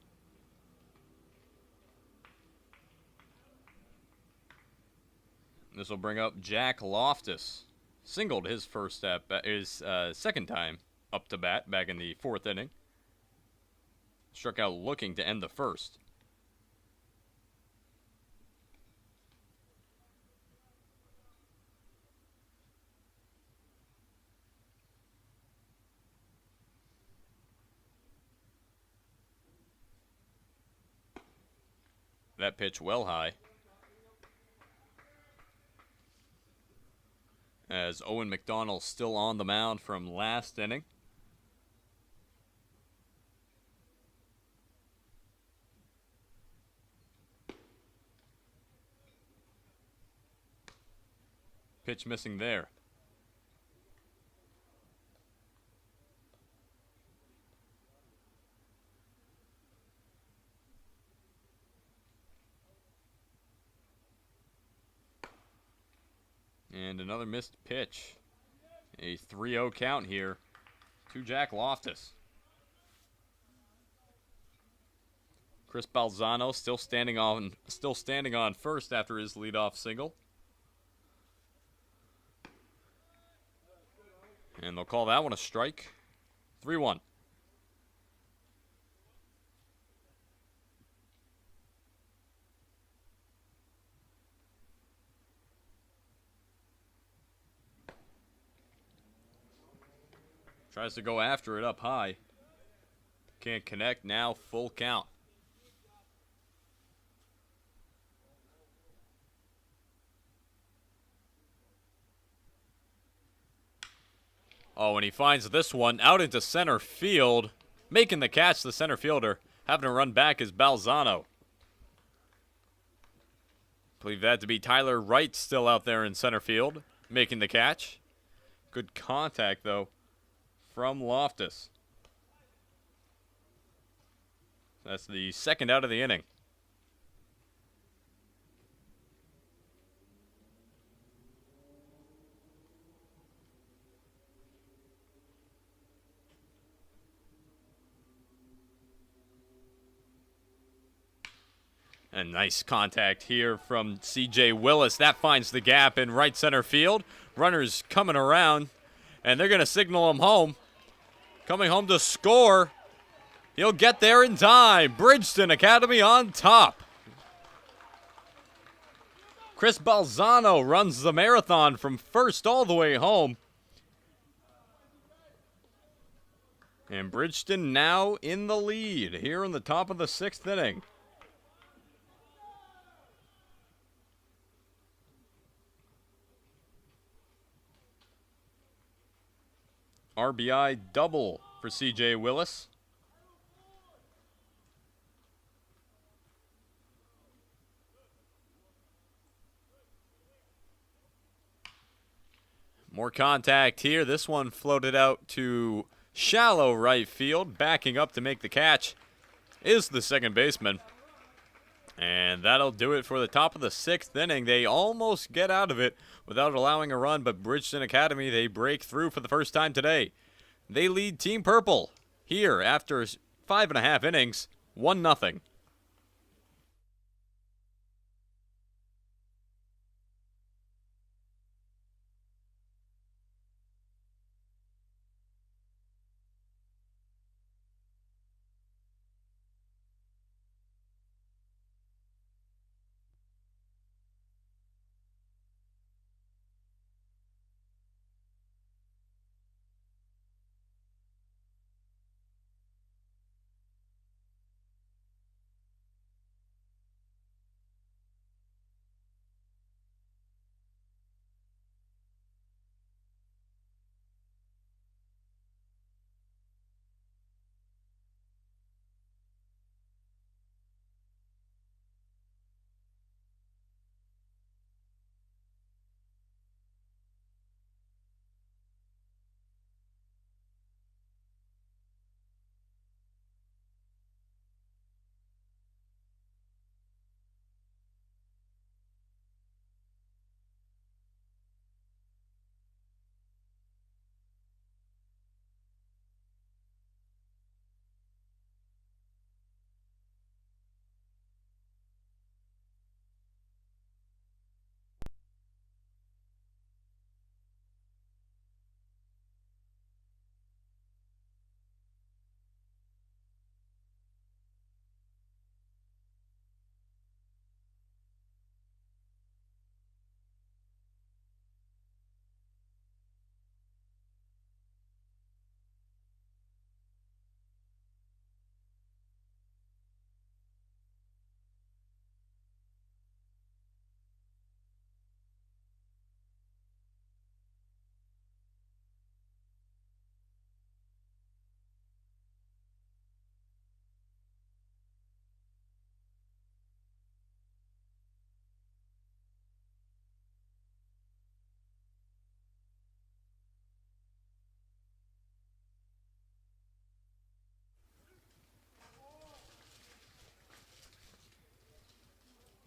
This will bring up Jack Loftus. Singled his second time up to bat back in the 4th inning. Struck out looking to end the first. That pitch well high. As Owen McDonald still on the mound from last inning. Pitch missing there. And another missed pitch. A 3-0 count here to Jack Loftus. Chris Balzano still standing on first after his leadoff single. And they'll call that one a strike. 3-1. Tries to go after it up high. Can't connect. Now full count. Oh, and he finds this one out into center field. Making the catch, the center fielder. Having to run back is Balzano. Believe that to be Tyler Wright still out there in center field. Making the catch. Good contact, though, from Loftus. That's the second out of the inning. And nice contact here from C.J. Willis. That finds the gap in right center field. Runners coming around, and they're going to signal him home. Coming home to score. He'll get there in time. Bridgeton Academy on top. Chris Balzano runs the marathon from first all the way home. And Bridgeton now in the lead here in the top of the 6th inning. RBI double for C.J. Willis. More contact here. This one floated out to shallow right field. Backing up to make the catch is the second baseman. And that'll do it for the top of the 6th inning. They almost get out of it without allowing a run, but Bridgeton Academy, they break through for the first time today. They lead Team Purple here after 5.5 innings, 1-0.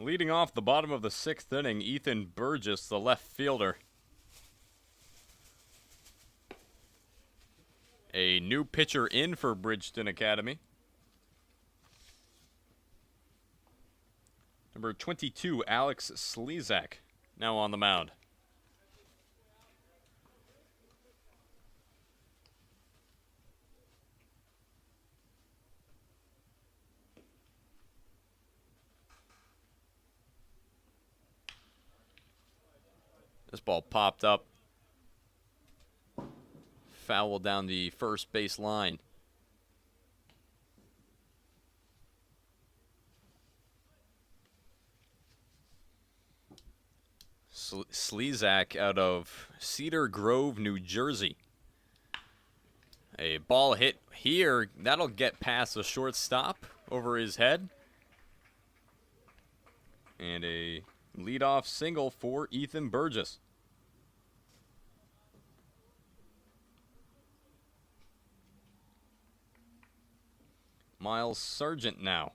Leading off the bottom of the 6th inning, Ethan Burgess, the left fielder. A new pitcher in for Bridgeton Academy. Number 22, Alex Slezak, now on the mound. This ball popped up. Foul down the first base line. Slezak out of Cedar Grove, New Jersey. A ball hit here. That'll get past the shortstop over his head. And a leadoff single for Ethan Burgess. Miles Sargent now.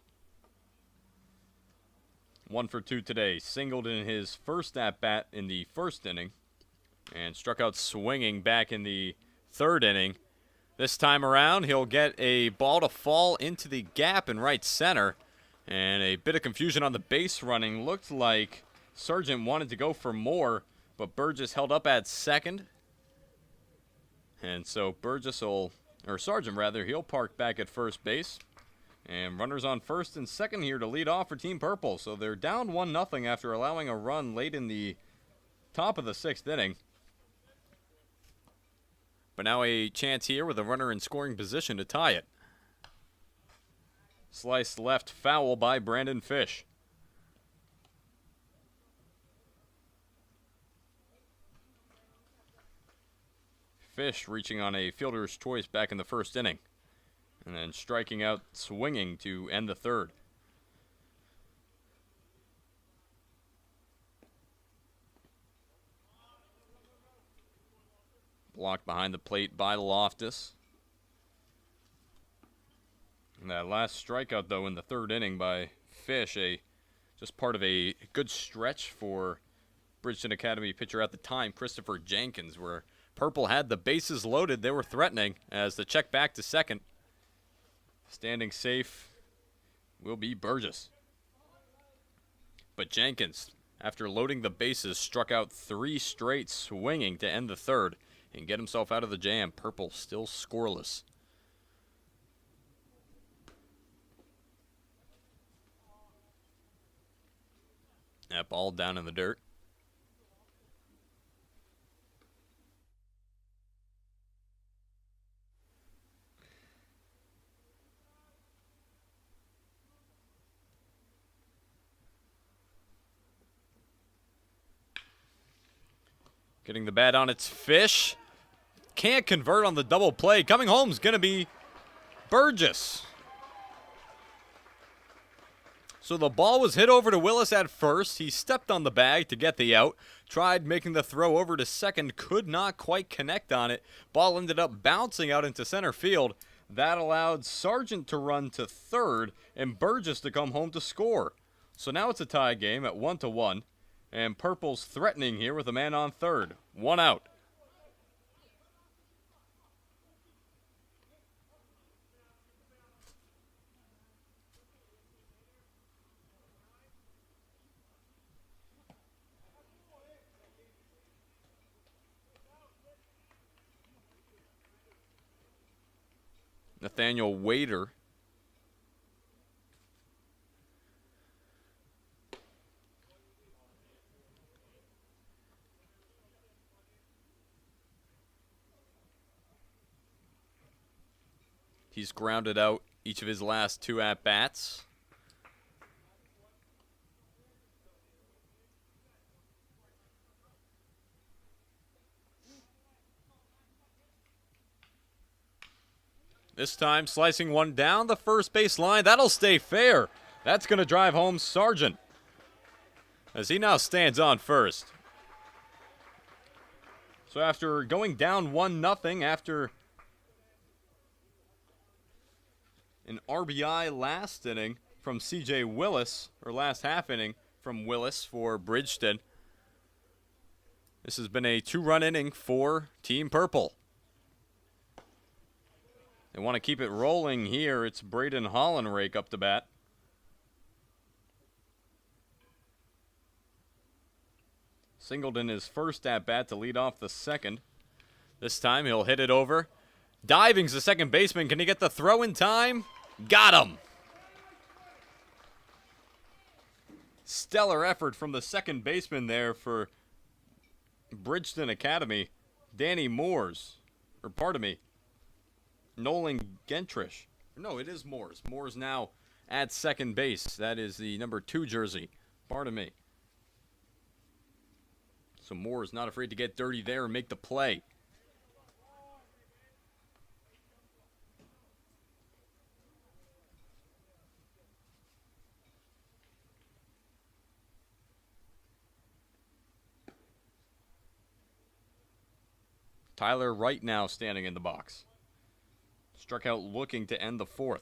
1 for 2 today. Singled in his first at-bat in the 1st inning. And struck out swinging back in the 3rd inning. This time around, he'll get a ball to fall into the gap in right center. And a bit of confusion on the base running. Looked like Sargent wanted to go for more, but Burgess held up at second. And so Sargent rather, he'll park back at first base. And runners on first and second here to lead off for Team Purple. So they're down 1-0 after allowing a run late in the top of the 6th inning. But now a chance here with a runner in scoring position to tie it. Sliced left foul by Brandon Fish. Fish reaching on a fielder's choice back in the 1st inning. And then striking out swinging to end the 3rd. Blocked behind the plate by Loftus. And that last strikeout, though, in the 3rd inning by Fish, just part of a good stretch for Bridgeton Academy pitcher at the time, Christopher Jenkins, where Purple had the bases loaded. They were threatening as the check back to second. Standing safe will be Burgess. But Jenkins, after loading the bases, struck out 3 straight swinging to end the 3rd and get himself out of the jam. Purple still scoreless. That ball down in the dirt. Getting the bat on its Fish. Can't convert on the double play. Coming home's going to be Burgess. So the ball was hit over to Willis at first. He stepped on the bag to get the out. Tried making the throw over to second. Could not quite connect on it. Ball ended up bouncing out into center field. That allowed Sargent to run to 3rd and Burgess to come home to score. So now it's a tie game at 1-1. And Purple's threatening here with a man on 3rd. 1 out. Nathaniel Wader. He's grounded out each of his last 2 at-bats. This time slicing one down the first base line. That'll stay fair. That's going to drive home Sargent as he now stands on first. So after going down 1-0 after an RBI last inning from C.J. Willis, or last half inning from Willis for Bridgeton. This has been a 2-run inning for Team Purple. They want to keep it rolling here. It's Braden Hollenrake up to bat. Singleton his first at bat to lead off the second. This time he'll hit it over. Diving's the second baseman. Can he get the throw in time? Got him. Stellar effort from the second baseman there for Bridgeton Academy. Danny Moores. Or pardon me. Nolan Gentrish. No, it is Moores. Moores now at second base. That is the number 2 jersey. Pardon me. So Moore is not afraid to get dirty there and make the play. Tyler Wright now standing in the box. Struck out looking to end the fourth.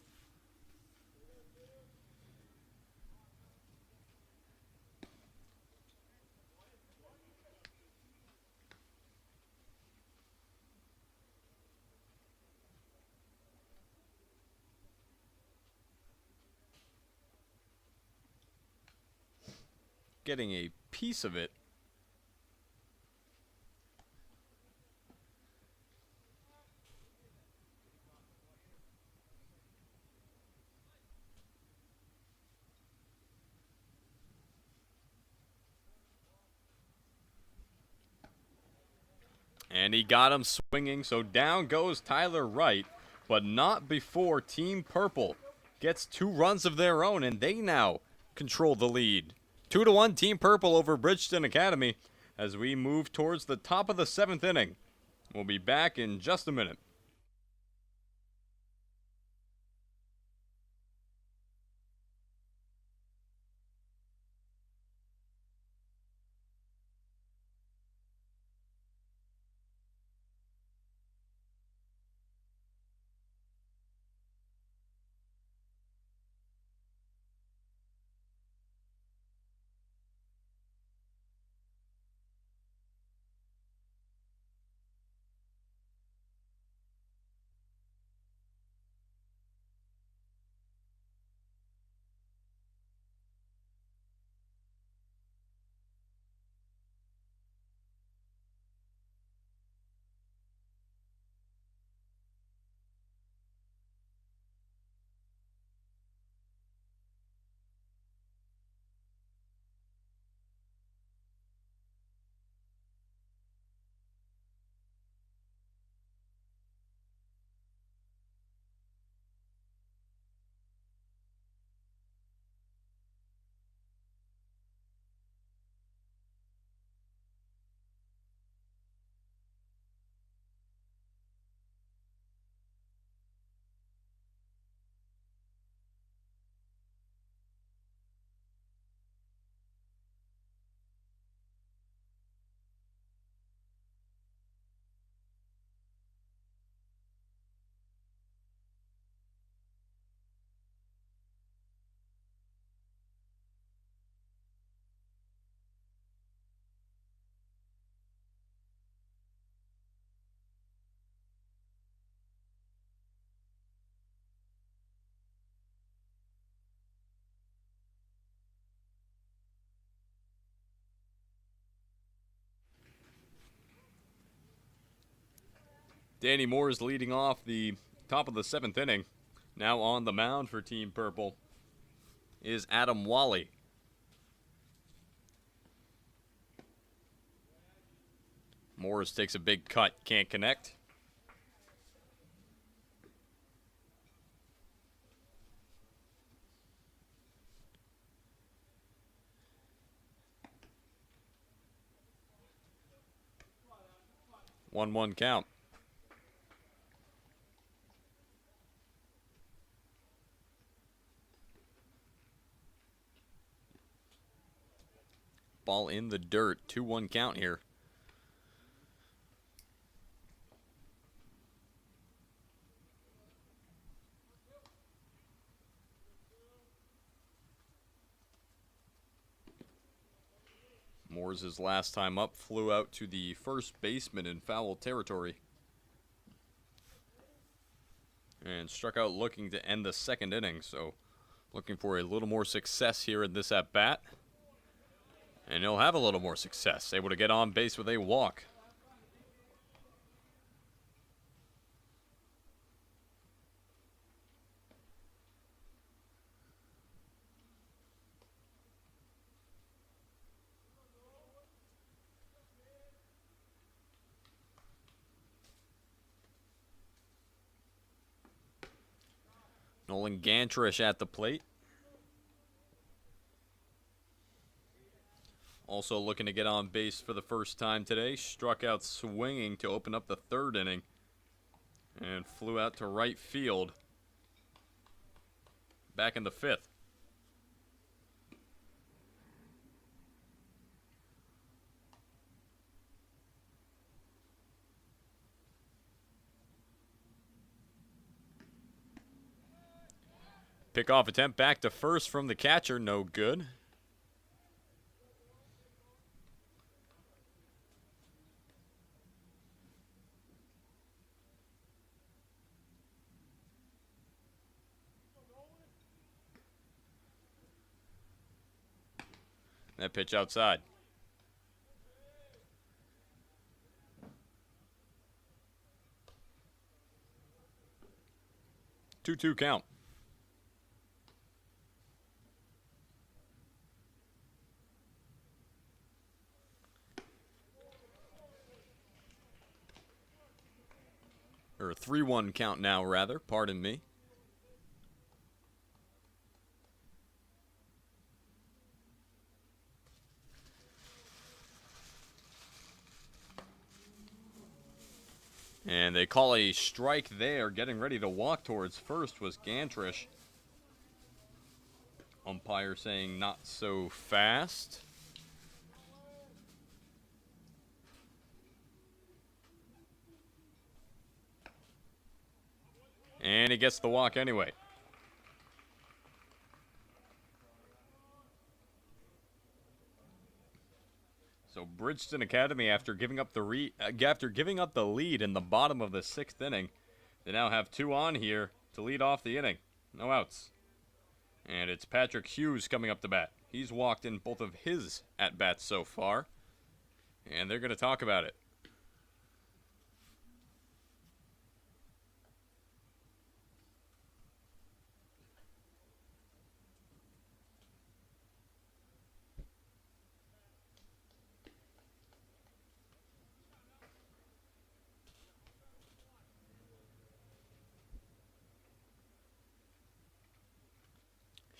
Getting a piece of it. And he got him swinging, so down goes Tyler Wright, but not before Team Purple gets 2 runs of their own, and they now control the lead. 2-1 Team Purple over Bridgeton Academy as we move towards the top of the 7th inning. We'll be back in just a minute. Danny Moore is leading off the top of the 7th inning. Now on the mound for Team Purple is Adam Wally. Morris takes a big cut, can't connect. One count. Ball in the dirt. 2-1 count here. Moores' last time up flew out to the first baseman in foul territory and struck out looking to end the second inning. So looking for a little more success here in this at-bat. And he'll have a little more success, able to get on base with a walk. Nolan Gantrish at the plate. Also looking to get on base for the first time today. Struck out swinging to open up the third inning. And flew out to right field. Back in the fifth. Pickoff attempt back to first from the catcher, no good. That pitch outside. Two-two count. Or 3-1 count now, rather. Pardon me. And they call a strike there. Getting ready to walk towards first was Gantrish. Umpire saying not so fast. And he gets the walk anyway. So Bridgeton Academy, after giving up the lead in the bottom of the sixth inning, they now have two on here to lead off the inning. No outs. And it's Patrick Hughes coming up to bat. He's walked in both of his at-bats so far, and they're going to talk about it.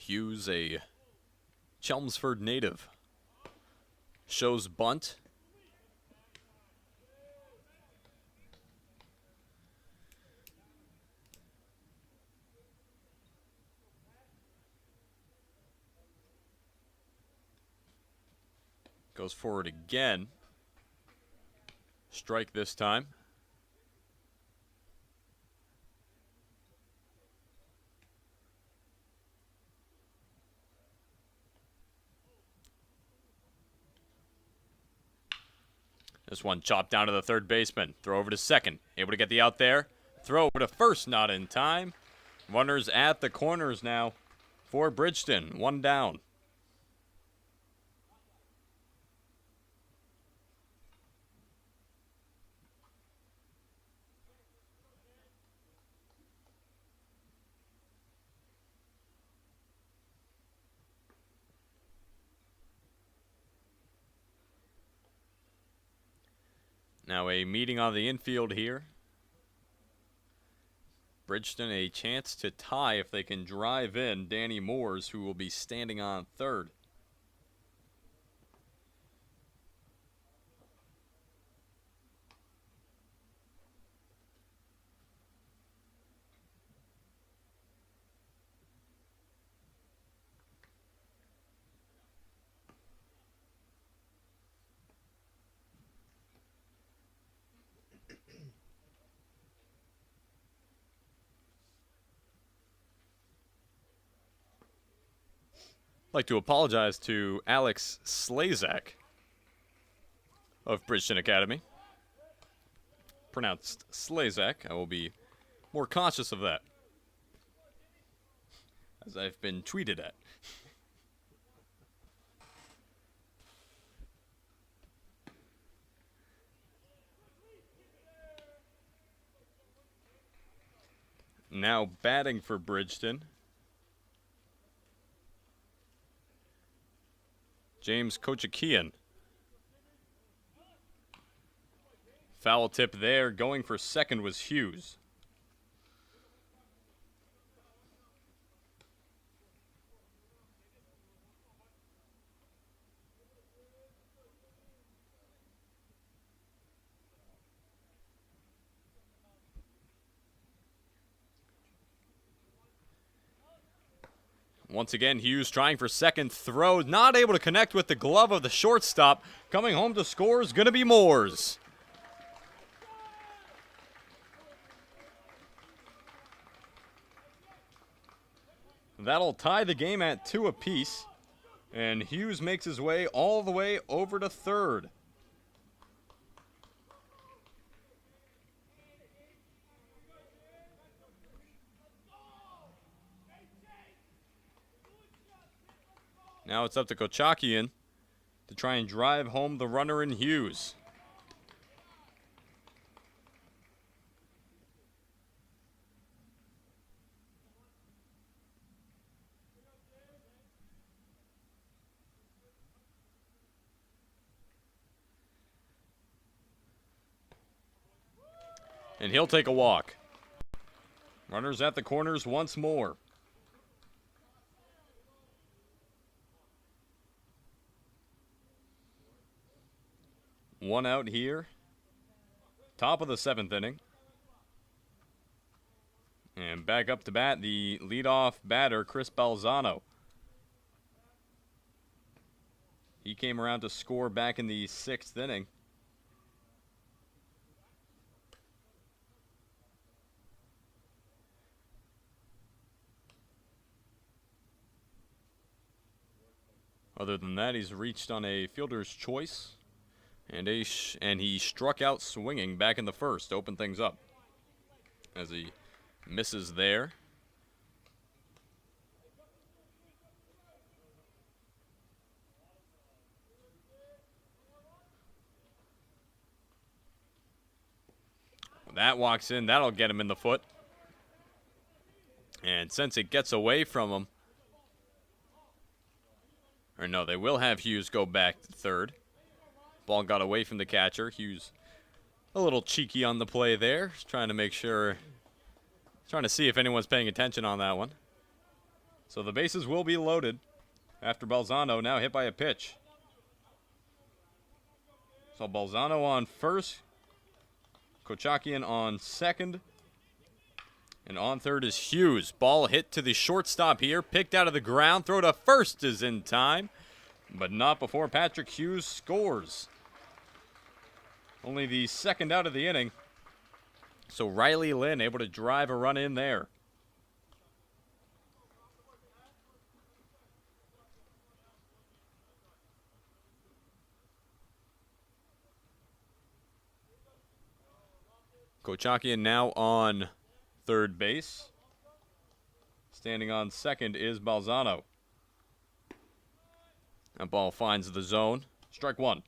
Hughes, a Chelmsford native, shows bunt. Goes forward again. Strike this time. This one chopped down to the third baseman. Throw over to second. Able to get the out there. Throw over to first, not in time. Runners at the corners now for Bridgeton. One down. Now a meeting on the infield here. Bridgeton a chance to tie if they can drive in Danny Moores, who will be standing on third. I'd like to apologize to Alex Slazak. of Bridgeton Academy. Pronounced Slazak. I will be more cautious of that, as I've been tweeted at. Now batting for Bridgeton, James Kochakian. Foul tip there. Going for second was Hughes. Once again, Hughes trying for second throw, not able to connect with the glove of the shortstop. Coming home to score is going to be Moores. That'll tie the game at 2 apiece, and Hughes makes his way all the way over to third. Now it's up to Kochakian to try and drive home the runner in Hughes. And he'll take a walk. Runners at the corners once more. One out here. Top of the 7th inning. And back up to bat, the leadoff batter, Chris Balzano. He came around to score back in the 6th inning. Other than that, he's reached on a fielder's choice. And he struck out swinging back in the first to open things up. As he misses there. That walks in. That'll get him in the foot. And since it gets away from him, or no, they will have Hughes go back to third. Ball got away from the catcher. Hughes a little cheeky on the play there. Trying to make sure, trying to see if anyone's paying attention on that one. So the bases will be loaded after Balzano now hit by a pitch. So Balzano on first. Kochakian on second. And on third is Hughes. Ball hit to the shortstop here. Picked out of the ground. Throw to first is in time. But not before Patrick Hughes scores. Only the second out of the inning. So Riley Lynn able to drive a run in there. Kochakian now on third base. Standing on second is Balzano. That ball finds the zone. Strike one.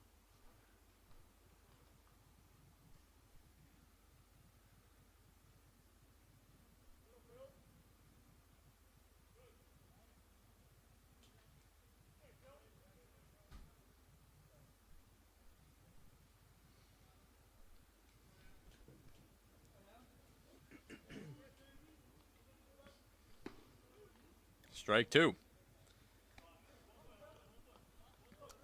Strike two.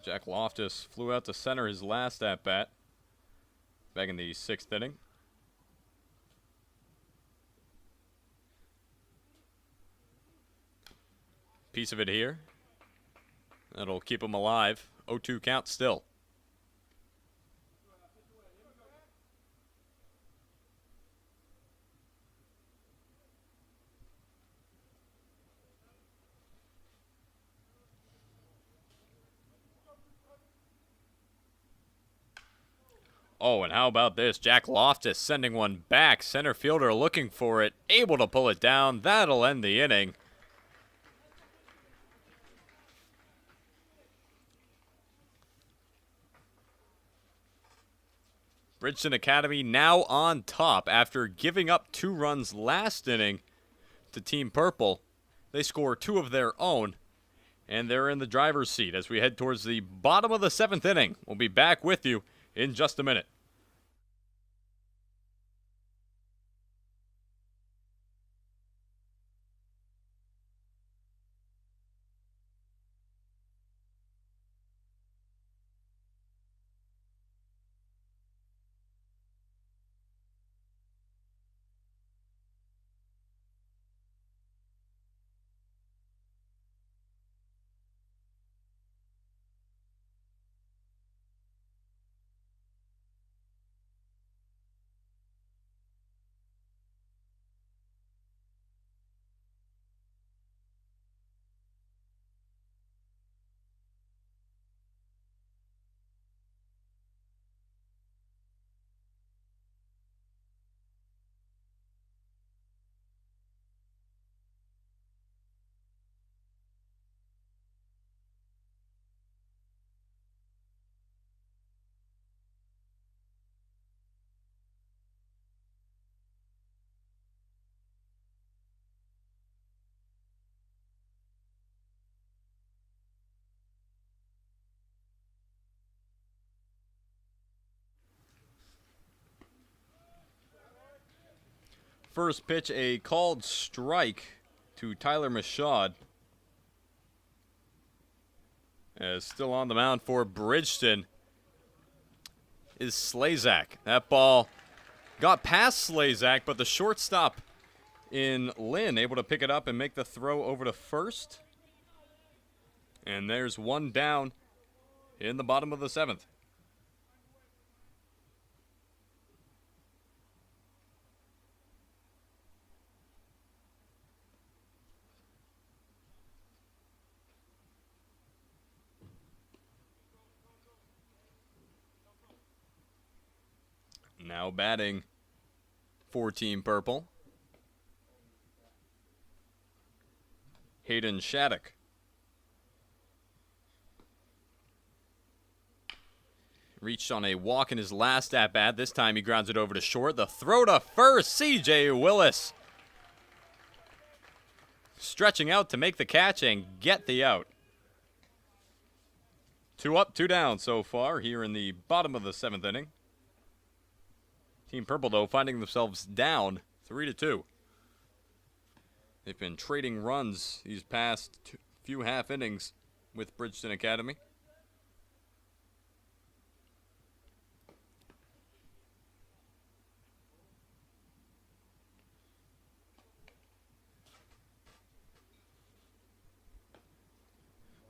Jack Loftus flew out to center his last at-bat back in the 6th inning. Piece of it here. That'll keep him alive. 0-2 count still. Oh, and how about this? Jack Loftus sending one back. Center fielder looking for it, able to pull it down. That'll end the inning. Bridgeton Academy now on top after giving up 2 runs last inning to Team Purple. They score 2 of their own, and they're in the driver's seat as we head towards the bottom of the 7th inning. We'll be back with you in just a minute. First pitch, a called strike to Tyler Michaud. As still on the mound for Bridgeton is Slazak. That ball got past Slazak, but the shortstop in Lynn able to pick it up and make the throw over to first. And there's one down in the bottom of the 7th. Now batting for Team Purple, Hayden Shattuck. Reached on a walk in his last at-bat. This time he grounds it over to short. The throw to first, C.J. Willis. Stretching out to make the catch and get the out. 2 up, 2 down so far here in the bottom of the 7th inning. Team Purple, though, finding themselves down 3-2. They've been trading runs these past few half innings with Bridgeton Academy.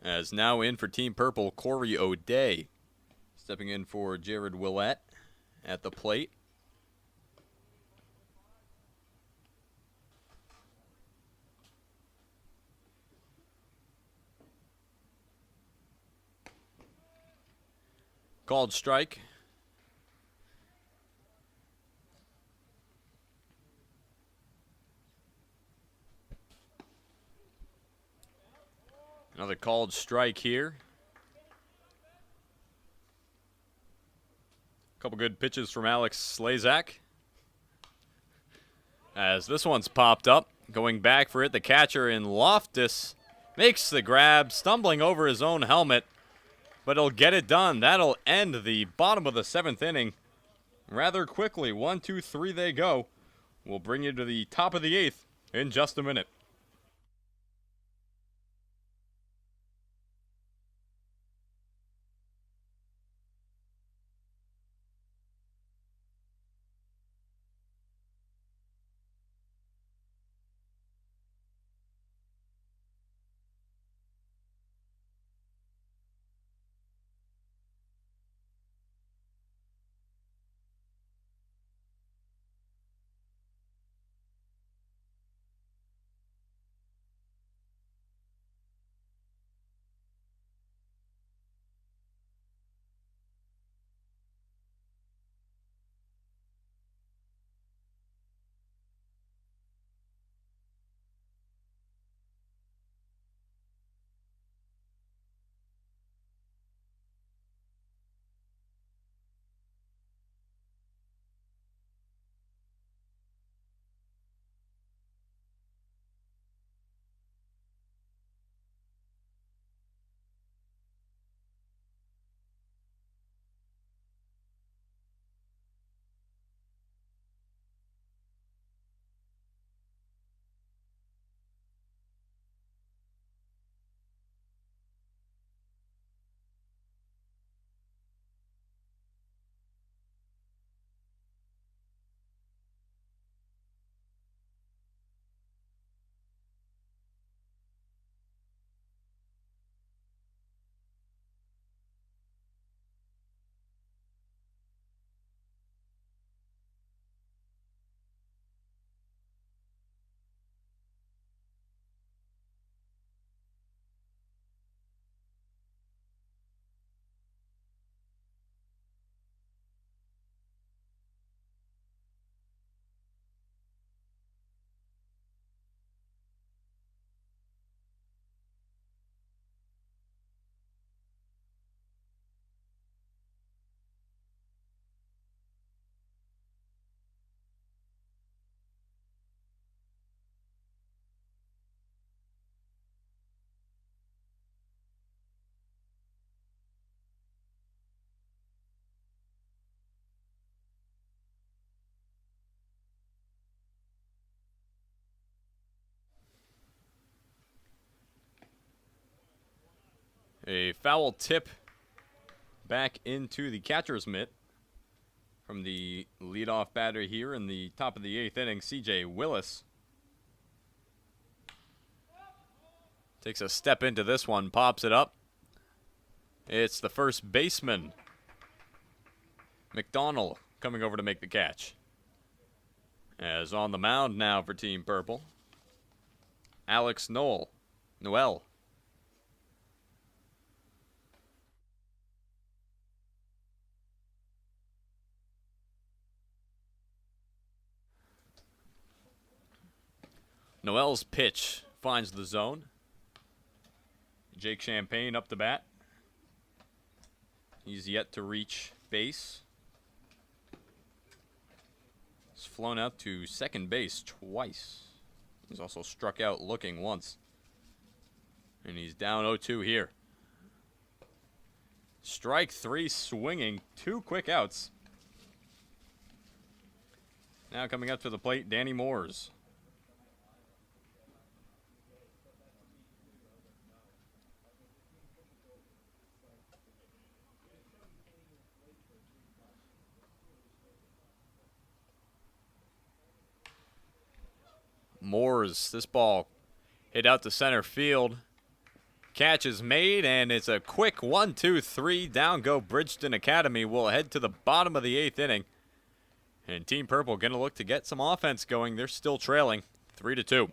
As now in for Team Purple, Corey O'Day. Stepping in for Jared Willett at the plate. Called strike. Another called strike here. A couple good pitches from Alex Slazak. As this one's popped up, going back for it, the catcher in Loftus makes the grab, stumbling over his own helmet, but he'll get it done. That'll end the bottom of the 7th inning rather quickly. 1, 2, 3 they go. We'll bring you to the top of the 8th in just a minute. A foul tip back into the catcher's mitt from the leadoff batter here in the top of the 8th inning, C.J. Willis. Takes a step into this one, pops it up. It's the first baseman, McDonald, coming over to make the catch. As on the mound now for Team Purple, Alex Noel. Noel's pitch finds the zone. Jake Champagne up to bat. He's yet to reach base. He's flown out to second base twice. He's also struck out looking once. And he's down 0-2 here. Strike 3 swinging, 2 quick outs. Now coming up to the plate, Danny Moores. Moores, this ball hit out to center field. Catch is made, and it's a quick 1-2-3. Down go Bridgeton Academy. Will head to the bottom of the 8th inning. And Team Purple going to look to get some offense going. They're still trailing 3-2.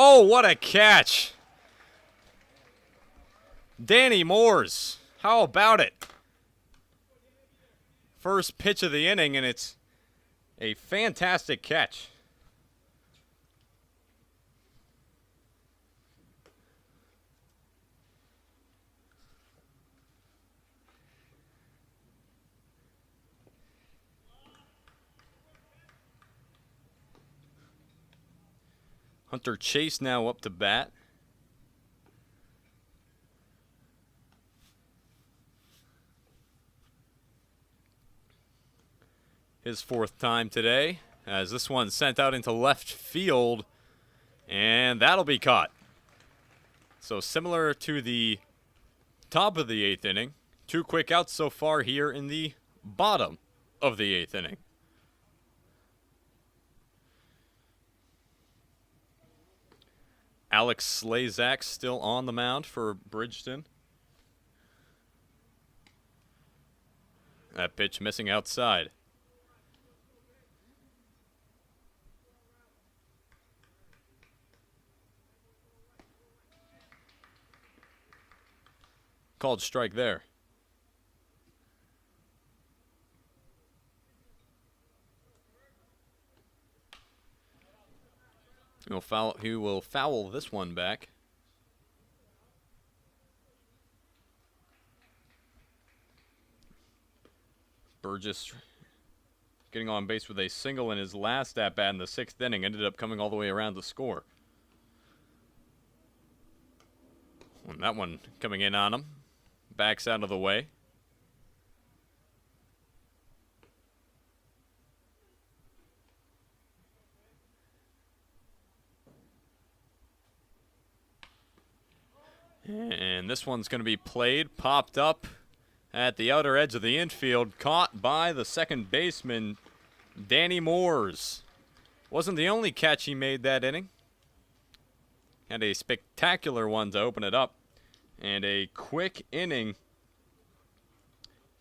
Oh, what a catch. Danny Moores. How about it? First pitch of the inning, and it's a fantastic catch. Hunter Chase now up to bat. His 4th time today, as this one sent out into left field, and that'll be caught. So similar to the top of the 8th inning, 2 quick outs so far here in the bottom of the 8th inning. Alex Slazak still on the mound for Bridgeton. That pitch missing outside. Called strike there. He will foul this one back. Burgess getting on base with a single in his last at-bat in the 6th inning. Ended up coming all the way around to score. And that one coming in on him. Backs out of the way. And this one's going to be played, popped up at the outer edge of the infield, caught by the second baseman, Danny Moores. Wasn't the only catch he made that inning. Had a spectacular one to open it up. And a quick inning.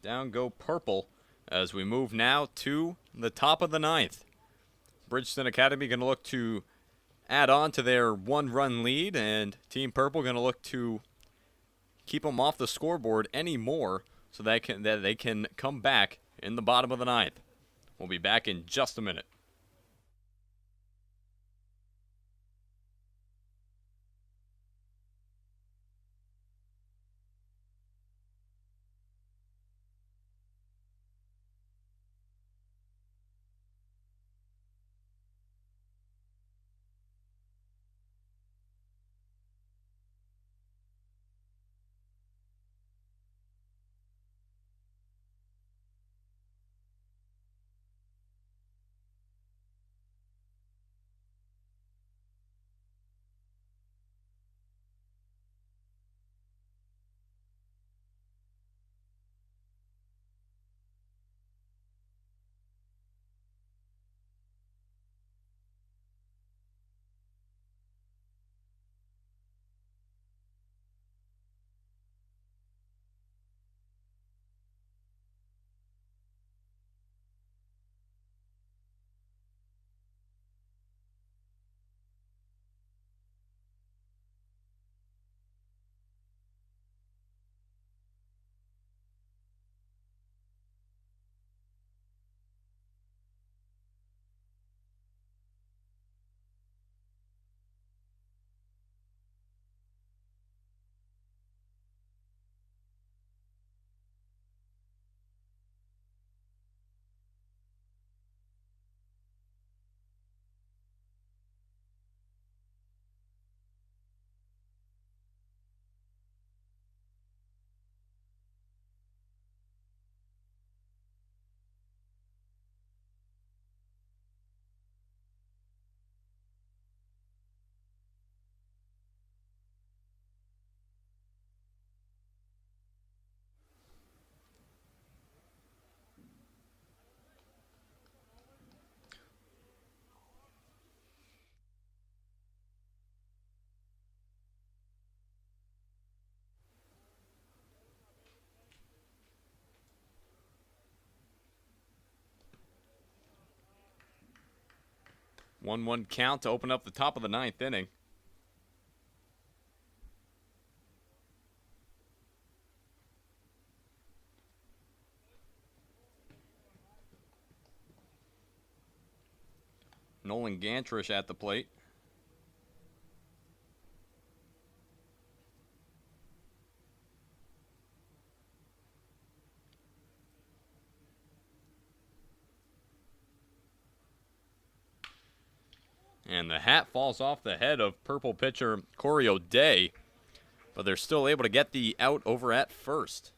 Down go Purple as we move now to the top of the ninth. Bridgeton Academy going to look to add on to their one-run lead, and Team Purple going to look to keep them off the scoreboard anymore so that they can come back in the bottom of the ninth. We'll be back in just a minute. One count to open up the top of the ninth inning. Nolan Gantrish at the plate. And the hat falls off the head of Purple pitcher Corey O'Day, but they're still able to get the out over at first.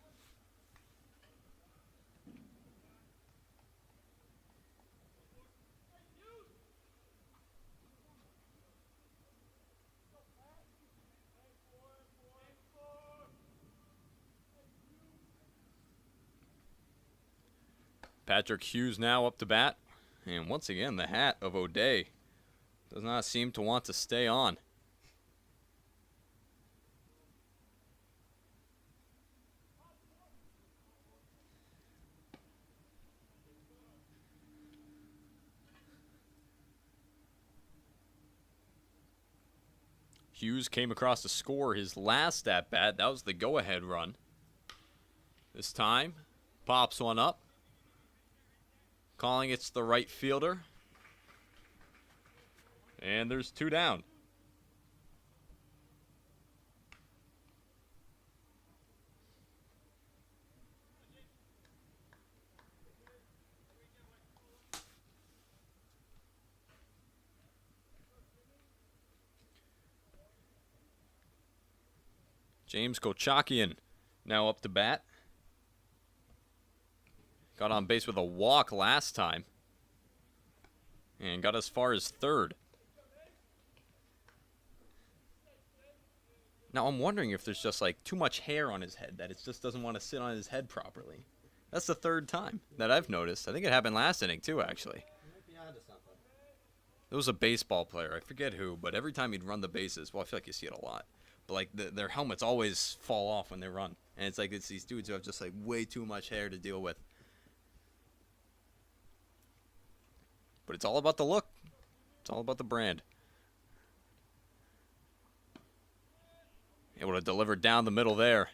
Patrick Hughes now up to bat, and once again the hat of O'Day does not seem to want to stay on. Hughes came across to score his last at bat. That was the go-ahead run. This time, pops one up. Calling it's the right fielder. And there's two down. James Kochakian now up to bat. Got on base with a walk last time. And got as far as third. Now I'm wondering if there's just like too much hair on his head, that it just doesn't want to sit on his head properly. That's the third time that I've noticed. I think it happened last inning too, actually. It was a baseball player, I forget who, but every time he'd run the bases, well, I feel like you see it a lot, but like their helmets always fall off when they run, and it's like it's these dudes who have just like way too much hair to deal with. But it's all about the look. It's all about the brand. Able to deliver down the middle there.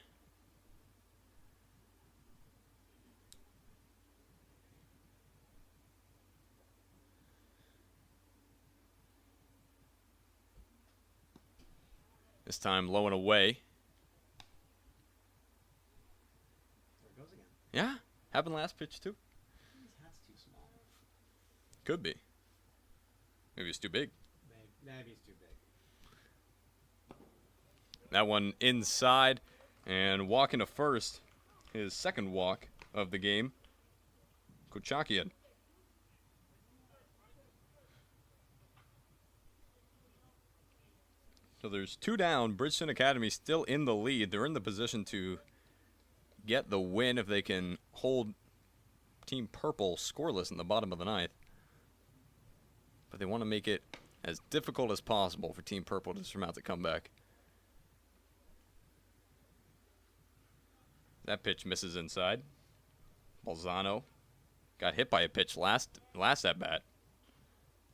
This time low and away. There it goes again. Yeah, happened last pitch too. His hat's too small. Could be. Maybe it's too big. Maybe it's too big. That one inside, and walking to first, his second walk of the game. Kochakian. So there's 2 down. Bridgeton Academy still in the lead. They're in the position to get the win if they can hold Team Purple scoreless in the bottom of the 9th. But they want to make it as difficult as possible for Team Purple to surmount the comeback. That pitch misses inside. Bolzano got hit by a pitch last at bat,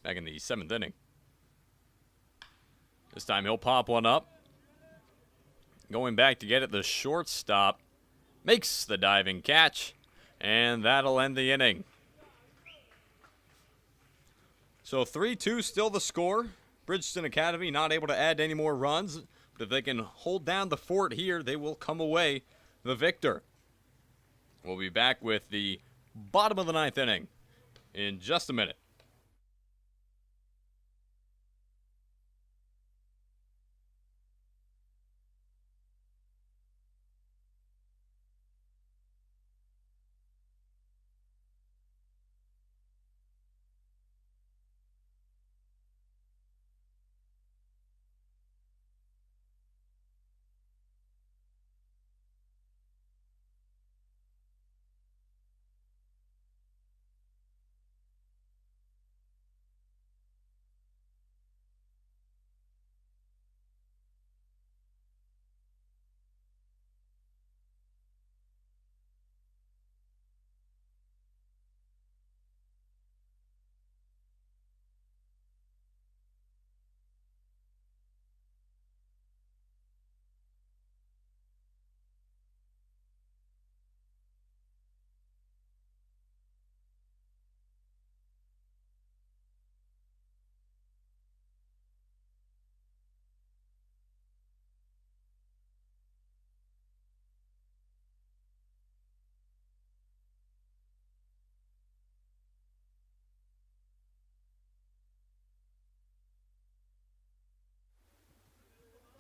back in the 7th inning. This time he'll pop one up. Going back to get it, the shortstop makes the diving catch, and that'll end the inning. So 3-2 still the score. Bridgeton Academy not able to add any more runs, but if they can hold down the fort here, they will come away the victor. We'll be back with the bottom of the 9th inning in just a minute.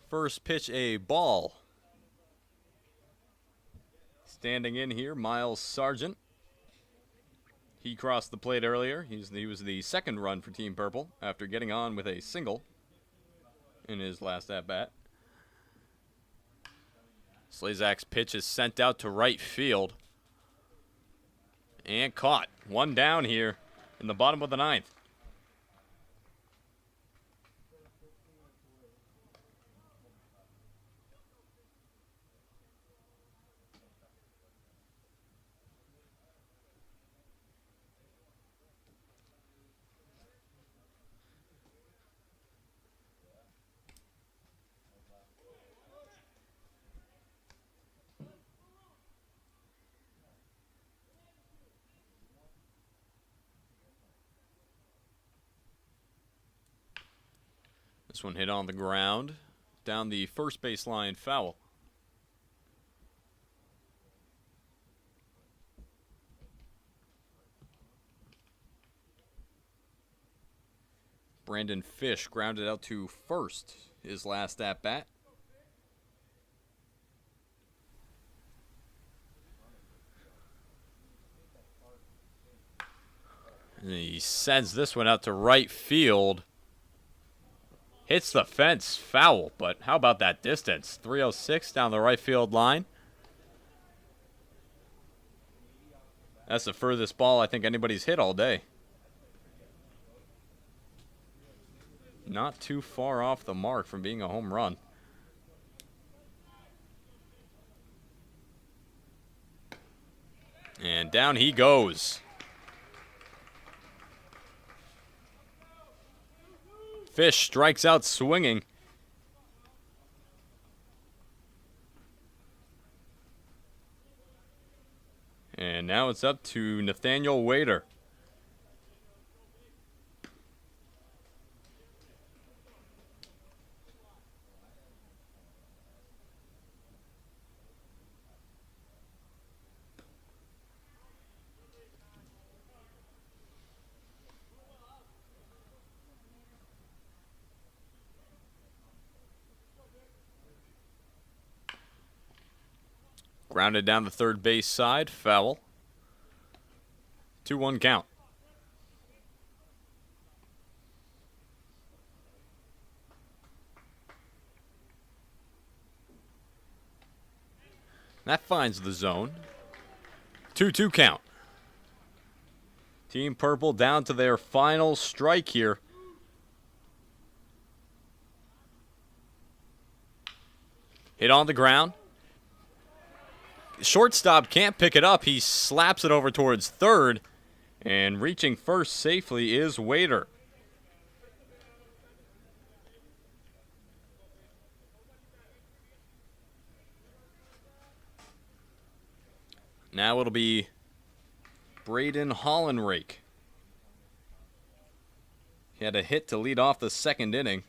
First pitch, a ball. Standing in here, Miles Sargent. He crossed the plate earlier. He was the second run for Team Purple after getting on with a single in his last at-bat. Slazak's pitch is sent out to right field. And caught. One down here in the bottom of the 9th. This one hit on the ground, down the first baseline foul. Brandon Fish grounded out to first, his last at-bat. And he sends this one out to right field. Hits the fence, foul, but how about that distance? 306 down the right field line. That's the furthest ball I think anybody's hit all day. Not too far off the mark from being a home run. And down he goes. Fish strikes out swinging. And now it's up to Nathaniel Wader. Grounded down the third base side, foul. 2-1 count. That finds the zone. 2-2 count. Team Purple down to their final strike here. Hit on the ground. Shortstop can't pick it up. He slaps it over towards third. And reaching first safely is Wader. Now it'll be Braden Hollenrake. He had a hit to lead off the second inning.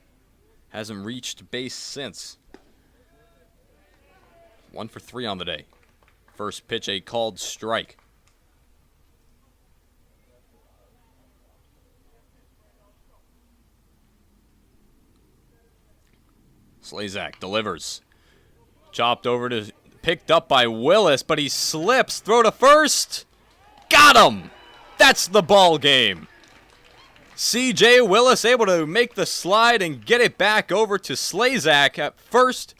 Hasn't reached base since. 1 for 3 on the day. First pitch, a called strike. Slazak delivers. Chopped over to, picked up by Willis, but he slips. Throw to first. Got him! That's the ball game. C.J. Willis able to make the slide and get it back over to Slazak at first.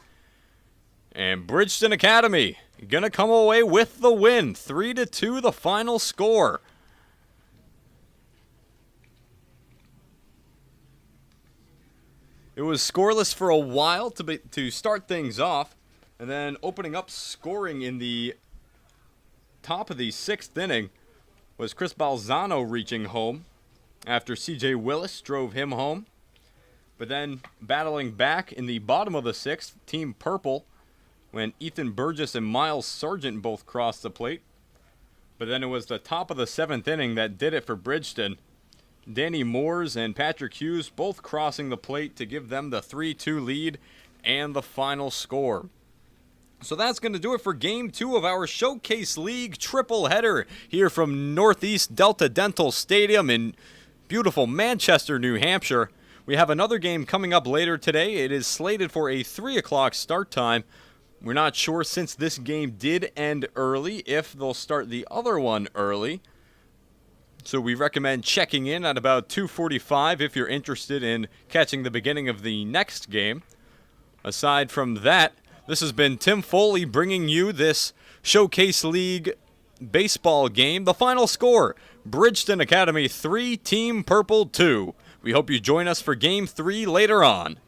And Bridgeton Academy gonna come away with the win. 3-2 the final score. It was scoreless for a while to start things off, and then opening up scoring in the top of the 6th inning was Chris Balzano reaching home after C.J. Willis drove him home. But then battling back in the bottom of the 6th, Team Purple, when Ethan Burgess and Miles Sargent both crossed the plate. But then it was the top of the 7th inning that did it for Bridgeton. Danny Moores and Patrick Hughes both crossing the plate to give them the 3-2 lead and the final score. So that's going to do it for Game 2 of our Showcase League triple header here from Northeast Delta Dental Stadium in beautiful Manchester, New Hampshire. We have another game coming up later today. It is slated for a 3 o'clock start time. We're not sure, since this game did end early, if they'll start the other one early. So we recommend checking in at about 2:45 if you're interested in catching the beginning of the next game. Aside from that, this has been Tim Foley bringing you this Showcase League baseball game. The final score, Bridgeton Academy 3, Team Purple 2. We hope you join us for Game 3 later on.